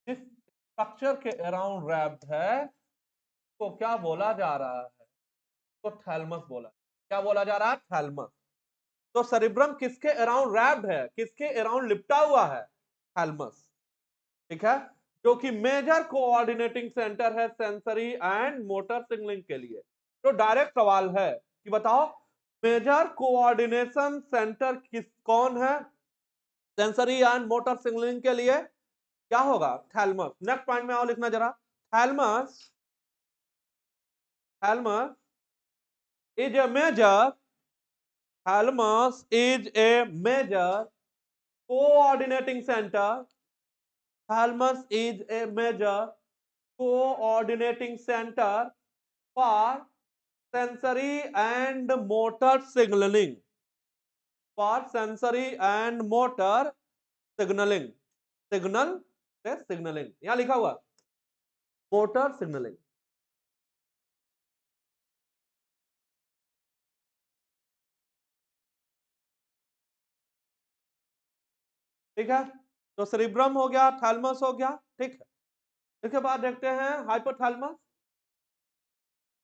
जिस स्ट्रक्चर के अराउंड रैप्ड है, तो क्या बोला जा रहा है? तो थैलमस बोला। क्या बोला जा रहा है? थैलमस। तो सेरिब्रम किसके अराउंड रैप्ड है, किसके अराउंड लिपटा हुआ है? थैलमस। ठीक है, जो कि मेजर कोऑर्डिनेटिंग सेंटर है सेंसरी एंड मोटर सिग्नलिंग के लिए। तो डायरेक्ट सवाल है कि बताओ मेजर कोऑर्डिनेशन सेंटर किस कौन है सेंसरी एंड मोटर सिग्नलिंग के लिए? क्या होगा? थैलमस। नेक्स्ट पॉइंट में आओ, लिखना जरा। Thalamus, thalamus is a major, thalamus is a major coordinating center. Thalamus is a major coordinating center for sensory and motor signalling, for sensory and motor signalling, signal से signalling, यहां लिखा हुआ motor signalling. ठीक है, तो cerebrum हो गया, thalamus हो गया, ठीक है। इसके बाद देखते हैं हाइपोथैलेमस।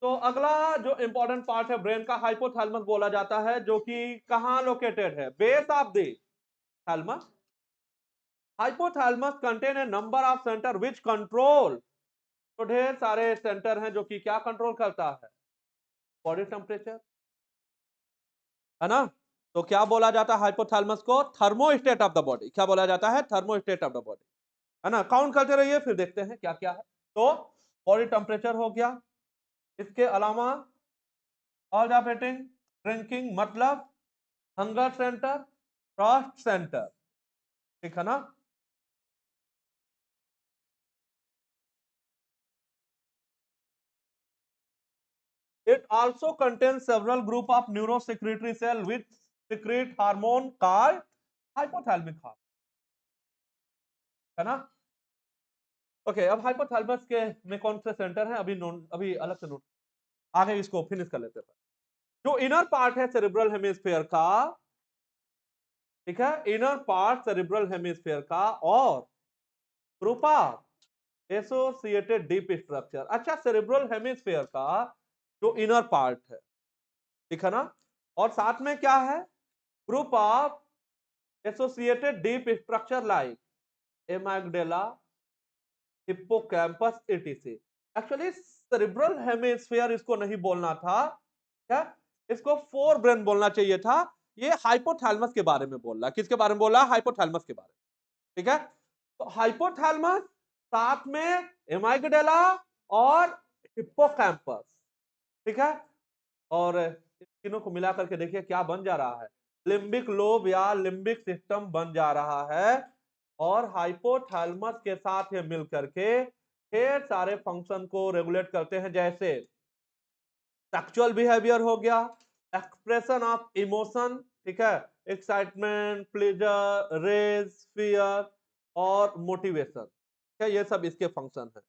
तो अगला जो इंपॉर्टेंट पार्ट है ब्रेन का, हाइपोथैलेमस बोला जाता है, जो कि कहां लोकेटेड है, base of the thalamus. Hypothalamus contain a number of centre which control, तो ढेर सारे सेंटर हैं जो कि क्या कंट्रोल करता है, बॉडी टेम्परेचर, है ना। तो क्या बोला जाता है हाइपोथैलेमस को, थर्मोस्टेट ऑफ द बॉडी, क्या बोला जाता है, थर्मोस्टेट ऑफ द बॉडी, है ना। काउंट करते रहिए, फिर देखते हैं क्या क्या है। तो बॉडी टेम्परेचर हो गया, इसके अलावा ऑल ऑफ ईटिंग, ड्रिंकिंग, मतलब हंगर सेंटर, ट्रस्ट सेंटर, ठीक है ना। It also contains several group of neurosecretory cell which secrete hormone called hypothalamic hormone, है ना। ओके, अब हाइपोथैलेमस के में कौन से सेंटर हैं, अभी अलग से नोट, आगे इसको फिनिश कर लेते हैं। जो इनर पार्ट है सेरिब्रल हेमिस्फीयर का, ठीक है, इनर पार्ट सेरिब्रल हेमिस्फीयर का, और group of associated deep structure. अच्छा, सेरिब्रल हेमिस्फीयर का जो इनर पार्ट है, ठीक है ना, और साथ में क्या है, group of associated deep structure like amygdala, hippocampus, etc. Actually cerebral hemisphere इसको नहीं बोलना था, क्या, इसको फोर ब्रेन बोलना चाहिए था। ये हाइपोथैलेमस के बारे में बोल रहा है, किसके बारे में बोल रहा है, हाइपोथैलेमस के बारे में, ठीक है। तो हाइपोथैलेमस, साथ में एमाइगडाला और हिप्पोकैम्पस, ठीक है। और इन तीनों को मिला करके देखिए क्या बन जा रहा है, लिम्बिक लोब या लिम्बिक सिस्टम बन जा रहा है। और हाइपोथैलेमस के साथ ये मिल करके ढेर सारे फंक्शन को रेगुलेट करते हैं, जैसे सेक्सुअल बिहेवियर हो गया, एक्सप्रेशन ऑफ इमोशन, ठीक है, एक्साइटमेंट, प्लेजर, रेज, फियर और मोटिवेशन, ठीक है, ये सब इसके फंक्शन है।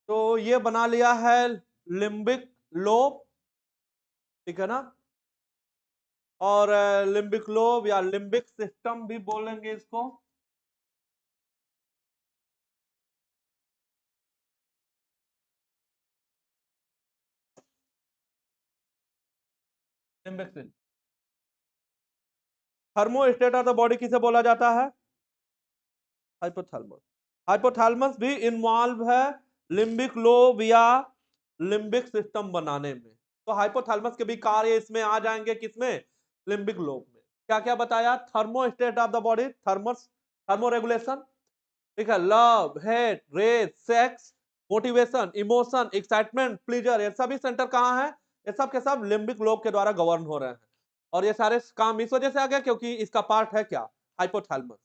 तो ये बना लिया है लिम्बिक लोब, ठीक है ना। और लिम्बिक लोब या लिम्बिक सिस्टम भी बोलेंगे इसको। Limbic system. Thermostat of the body किसे बोला जाता है? हाइपोथैलेमस। हाइपोथैलेमस भी इन्वॉल्व है लिम्बिक लोब या लिम्बिक सिस्टम बनाने में। तो हाइपोथैलेमस के भी कार्य इसमें आ जाएंगे, किसमें? लिम्बिक लोब में। क्या क्या बताया? Thermostat of the body, thermoregulation, ठीक है, love, hate, race, sex, motivation, emotion, excitement, pleasure, ये सभी सेंटर कहाँ है? ये सब के सब लिम्बिक लोब के द्वारा गवर्न हो रहे हैं। और ये सारे काम इस वजह से आ गया क्योंकि इसका पार्ट है क्या? हाइपोथैलेमस।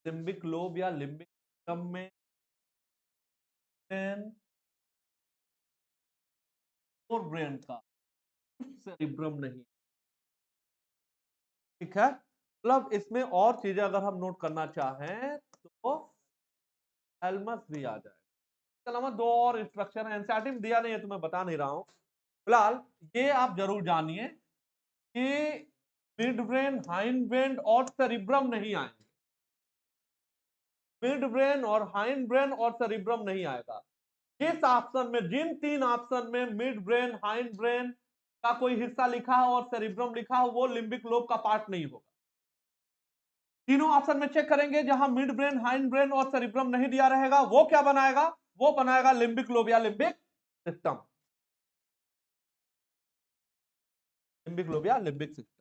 लिम्बिक लोब या लिम्बिक सिस्टम में और ब्रेन का सेरिब्रम नहीं, ठीक है। मतलब इसमें और चीजें अगर हम नोट करना चाहें तो थैलेमस भी आ जाए। इसके अलावा दो और इंस्ट्रक्शन है, एनसीईआरटी में दिया नहीं है तो मैं बता नहीं रहा हूं फिलहाल। ये आप जरूर जानिए कि मिड ब्रेन, हाइंड ब्रेन और सेरिब्रम नहीं आएंगे। मिड ब्रेन और हाइंड ब्रेन और सेरिब्रम नहीं आएगा। जिस ऑप्शन में, जिन तीन ऑप्शन में मिड ब्रेन, हाइंड ब्रेन का कोई हिस्सा लिखा हो और सेरिब्रम लिखा हो, वो लिम्बिक लोब का पार्ट नहीं होगा। तीनों ऑप्शन में चेक करेंगे, जहां मिड ब्रेन, हाइंड ब्रेन और सेरिब्रम नहीं दिया रहेगा, वो क्या बनाएगा? वो बनाएगा लिम्बिक लोब या लिम्बिक सिस्टम। लिम्बिक लोब या limbic system.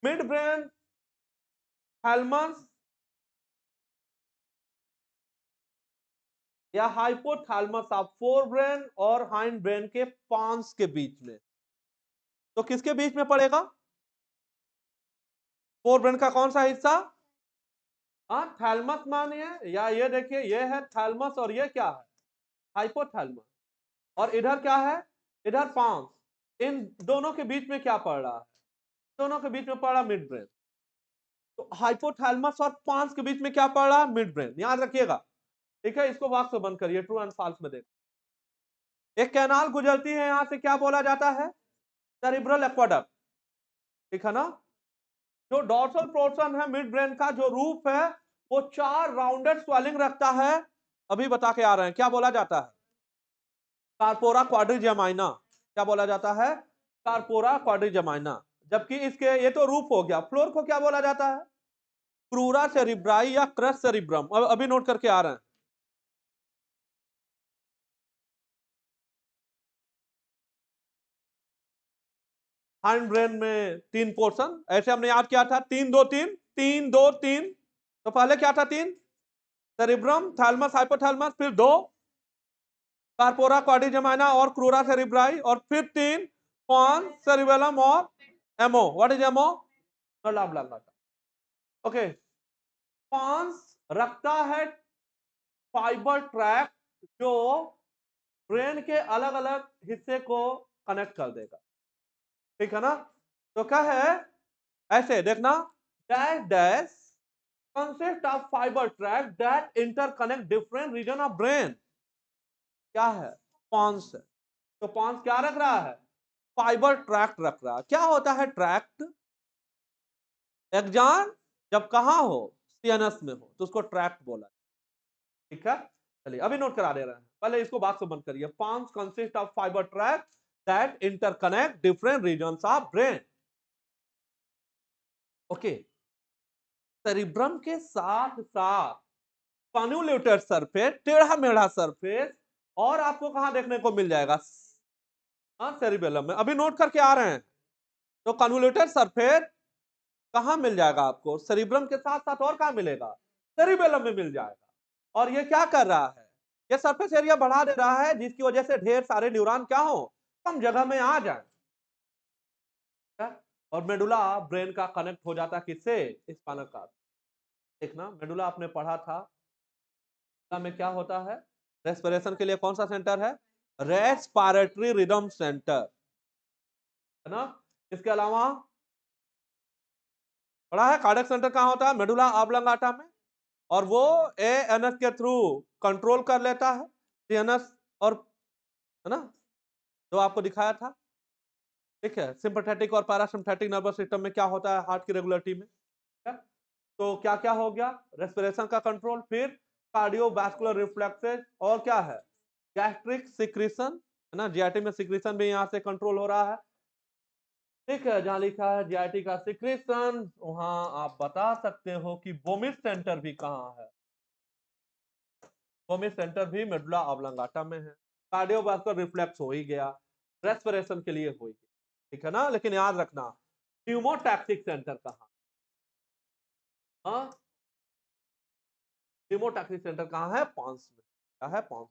Mid brain, thalamus या हाइपोथैलेमस ऑफ फोर ब्रेन और हाइंड ब्रेन के पांच के बीच में। तो किसके बीच में पड़ेगा? फोर ब्रेन का कौन सा हिस्सा? हाँ, थैलेमस मानिए, या ये देखिए, ये है थैलेमस और ये क्या है? हाइपोथैलेमस। और इधर क्या है? इधर पांच। इन दोनों के बीच में क्या पड़ रहा है? दोनों के बीच में पड़ रहा मिड ब्रेन। तो हाइपोथैलेमस और पांच के बीच में क्या पड़ रहा? Mid brain. याद रखिएगा, ठीक है। इसको वाक से बंद करिए, ट्रू एंड फॉल्स में देखो। एक कैनाल गुजरती है यहां से, क्या बोला जाता है? सेरिब्रल एक्वाडक्ट, ठीक है ना। जो डॉर्सल पोर्शन है मिड ब्रेन का, जो रूफ है, वो चार राउंडेड स्वेलिंग रखता है। अभी बता के आ रहे हैं, क्या बोला जाता है? कार्पोरा क्वाड्रिजेमाइना। क्या बोला जाता है? कार्पोरा क्वाड्रिजेमाइना। जबकि इसके, ये तो रूफ हो गया, फ्लोर को क्या बोला जाता है? क्रूरा सेरिब्राई या क्रस सेरिब्रम। अभी नोट करके आ रहे हैं। हाइंड ब्रेन में तीन पोर्शन, ऐसे हमने याद किया था, तीन दो तीन, तीन दो तीन। तो पहले क्या था? तीन, सेरिब्रम, थैलेमस, हाइपोथैलेमस, फिर दो, कार्पोरा क्वाड्रिजेमाइना और क्रूरा सेरिब्राई, और फिर तीन, पॉन्स, सेरिबेलम और MO. What is MO? Okay. Pons रखता है फाइबर ट्रैक जो ब्रेन के अलग अलग हिस्से को कनेक्ट कर देगा, ठीक है ना। तो क्या है, ऐसे देखना, dash dash consist of fibre track that interconnect different region of brain. क्या है, पॉन्स है। तो पॉन्स क्या रख रहा है, फाइबर ट्रैक्ट रख रहा है। क्या होता है ट्रैक्ट, एक्सॉन जब कहां हो, सीएनएस में हो तो उसको ट्रैक्ट बोला, ठीक है। चलिए अभी नोट करा दे रहे हैं, पहले इसको बात से बंद करिए। Pons consist of fibre track that interconnect different regions of brain. Okay, cerebrum के साथ साथ कॉन्वोल्यूटेड सरफेस, टेढ़ा मेढ़ा सरफेस, और आपको कहां देखने को मिल जाएगा, हाँ सेरिबेलम में। अभी नोट करके आ रहे हैं। तो कॉन्वोल्यूटेड सरफेस कहां मिल जाएगा आपको, सेरिब्रम के साथ साथ और कहां मिलेगा, सेरिबेलम में मिल जाएगा। और ये क्या कर रहा है, ये सरफेस एरिया बढ़ा दे रहा है, जिसकी वजह से ढेर सारे न्यूरॉन क्या हो, कम जगह में आ जाए। और मेडुला ब्रेन का कनेक्ट हो जाता है किससे, स्पाइनल कॉर्ड। देखना मेडुला आपने पढ़ा था, में क्या होता है, रेस्पिरेशन के लिए कौन सा सेंटर है, रेस्पिरेटरी रिदम सेंटर, है ना। इसके अलावा पढ़ा है कार्डियक सेंटर कहां होता है, मेडुला ऑब्लांगाटा में, और वो एएनएस के थ्रू कंट्रोल कर लेता है सीएनएस, और है ना, जो आपको दिखाया था, ठीक है। सिंपैथेटिक और पैरासिम्पैथेटिक नर्वस सिस्टम में क्या होता है, हार्ट की रेगुलेटरी में, ठीक है? तो क्या क्या हो गया, रेस्पिरेशन का कंट्रोल, फिर कार्डियोवास्कुलर रिफ्लेक्सेस, और क्या है, गैस्ट्रिक सिक्रीशन, है ना, जीआईटी में सिक्रीशन भी यहां से कंट्रोल हो रहा है, ठीक है। जहां लिखा है जीआईटी का सिक्रीशन, वहां आप बता सकते हो कि बोमिट सेंटर भी कहां है, बोमिट सेंटर भी मेडुला ऑब्लांगाटा में है। कार्डियोवास्कुलर रिफ्लेक्स हो ही गया, रेस्पिरेशन के लिए हो ही गया, ठीक है ना। लेकिन याद रखना, न्यूमोटैक्टिक सेंटर कहां, हाँ, न्यूमोटैक्टिक सेंटर कहां है, पॉन्स में, क्या है, पॉन्स,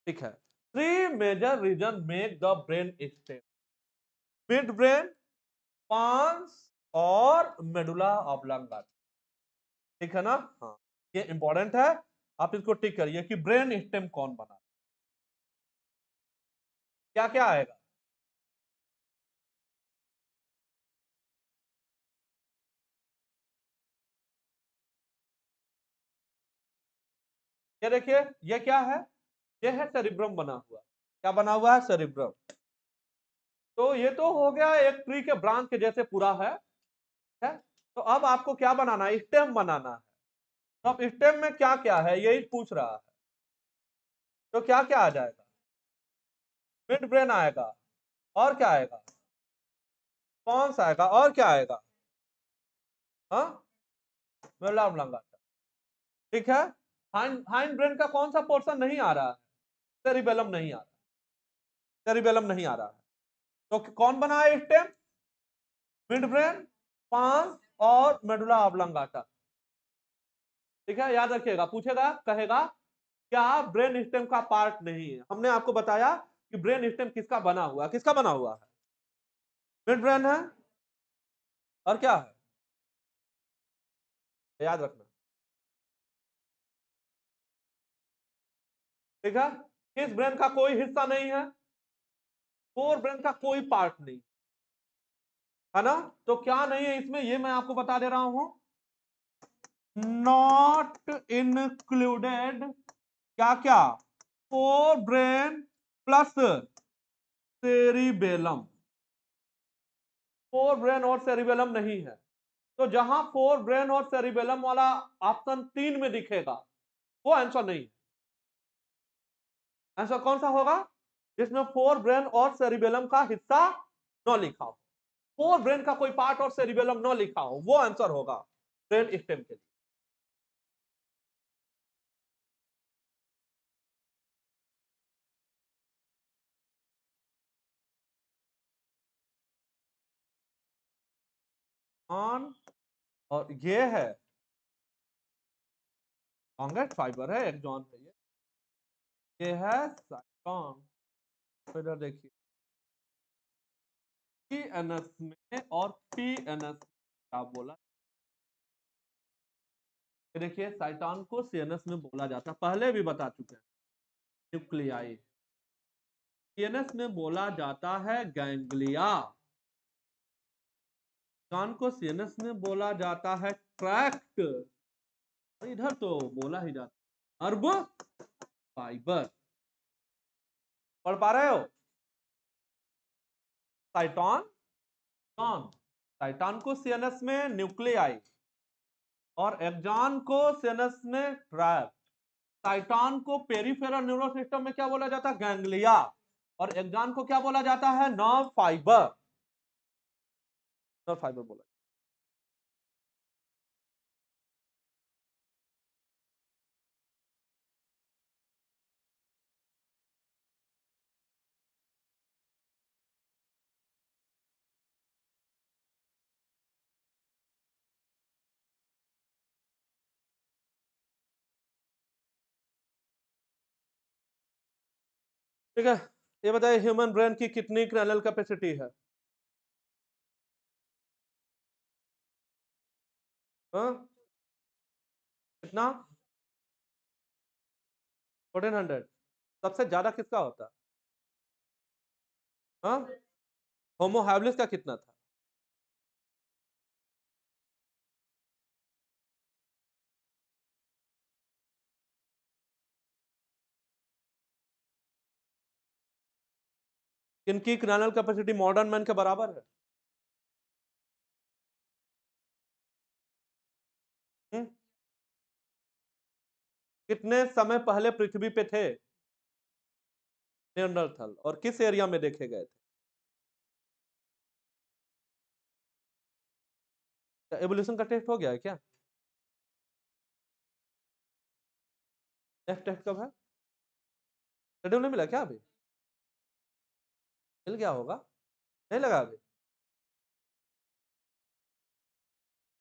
ठीक है। Three major region make the brain stem, mid brain, pons, और मेडुला ऑब्लांगाटा, ठीक है ना। हाँ, ये इंपॉर्टेंट है, आप इसको टिक करिए कि ब्रेन स्टेम कौन बना, क्या क्या आएगा, ये देखिए, ये क्या है, ये है सेरिब्रम बना हुआ, क्या बना हुआ है, सेरिब्रम। तो ये तो हो गया एक ट्री के ब्रांच के जैसे पूरा है। तो अब आपको क्या बनाना है, स्टेम बनाना है। तो अब स्टेम में क्या क्या है, यही पूछ रहा है। तो क्या क्या आ जाएगा, मिड ब्रेन आएगा, और क्या आएगा, कौन सा आएगा, और क्या आएगा, हाँ, मेडुला ऑब्लांगाटा, ठीक है। हाइंड ब्रेन का कौन सा पोर्शन नहीं आ रहा है, सेरिबेलम नहीं आ रहा, सेरिबेलम नहीं आ रहा है। तो कौन बना है स्टेम, मिड ब्रेन, पांस, और मेडुला ऑब्लांगाटा, ठीक है। याद रखिएगा, पूछेगा कहेगा क्या ब्रेन स्टेम का पार्ट नहीं है। हमने आपको बताया कि ब्रेन स्टेम किसका बना हुआ है, किसका बना हुआ है, मिड ब्रेन है, और क्या है, याद रखना, ठीक है। किस ब्रेन का कोई हिस्सा नहीं है, फोर ब्रेन का कोई पार्ट नहीं, है ना। तो क्या नहीं है इसमें, ये मैं आपको बता दे रहा हूं, नॉट इंक्लूडेड, क्या क्या, fore brain plus cerebellum, fore brain और सेरिबेलम नहीं है। तो जहां फोर ब्रेन और सेरिबेलम वाला ऑप्शन 3 में दिखेगा, वो आंसर नहीं है। आंसर कौन सा होगा, जिसमें फोर ब्रेन और सेरिबेलम का हिस्सा न लिखा हो, फोर ब्रेन का कोई पार्ट और सेरिबेलम न लिखा हो, वो आंसर होगा ब्रेन स्टेम के लिए। ऑन, और ये है लॉन्गेस्ट फाइबर है, एक्सॉन है ये है साइटोन। तो इधर देखिए, पीएनएस में और पीएनएस क्या बोला, ये देखिए साइटोन को सीएनएस में बोला जाता है, पहले भी बता चुके हैं, न्यूक्लियाई। सीएनएस में बोला जाता है गैंग्लिया। कान को सीएनएस में बोला जाता है ट्रैक्ट। इधर तो बोला ही जाता अर्ब फाइबर। पढ़ पा रहे हो? साइटोन कौन? साइटोन को सीएनएस में न्यूक्लियाई और एक्सॉन को सीएनएस में ट्रैक्ट। साइटोन को पेरिफेरल न्यूरल सिस्टम में क्या बोला जाता है? गैंग्लिया। और एक्सॉन को क्या बोला जाता है? Nerve fibre. नर्व फाइबर बोला। ठीक है, ये बताइए ह्यूमन ब्रेन की कितनी क्रैनियल कैपेसिटी है? हाँ? कितना? 1400। सबसे ज्यादा किसका होता है? हाँ? होमो हैबिलिस का कितना था? किनकी क्रैनियल कैपेसिटी मॉडर्न मैन के बराबर है? हुँ? कितने समय पहले पृथ्वी पे थे निएंडरथल, और किस एरिया में देखे गए थे? क्या एवोल्यूशन का टेस्ट हो गया है क्या? नेक्स्ट टेस्ट कब है? शेड्यूल नहीं मिला क्या अभी? मिल गया होगा, नहीं लगा अभी?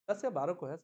10 या 12 को है।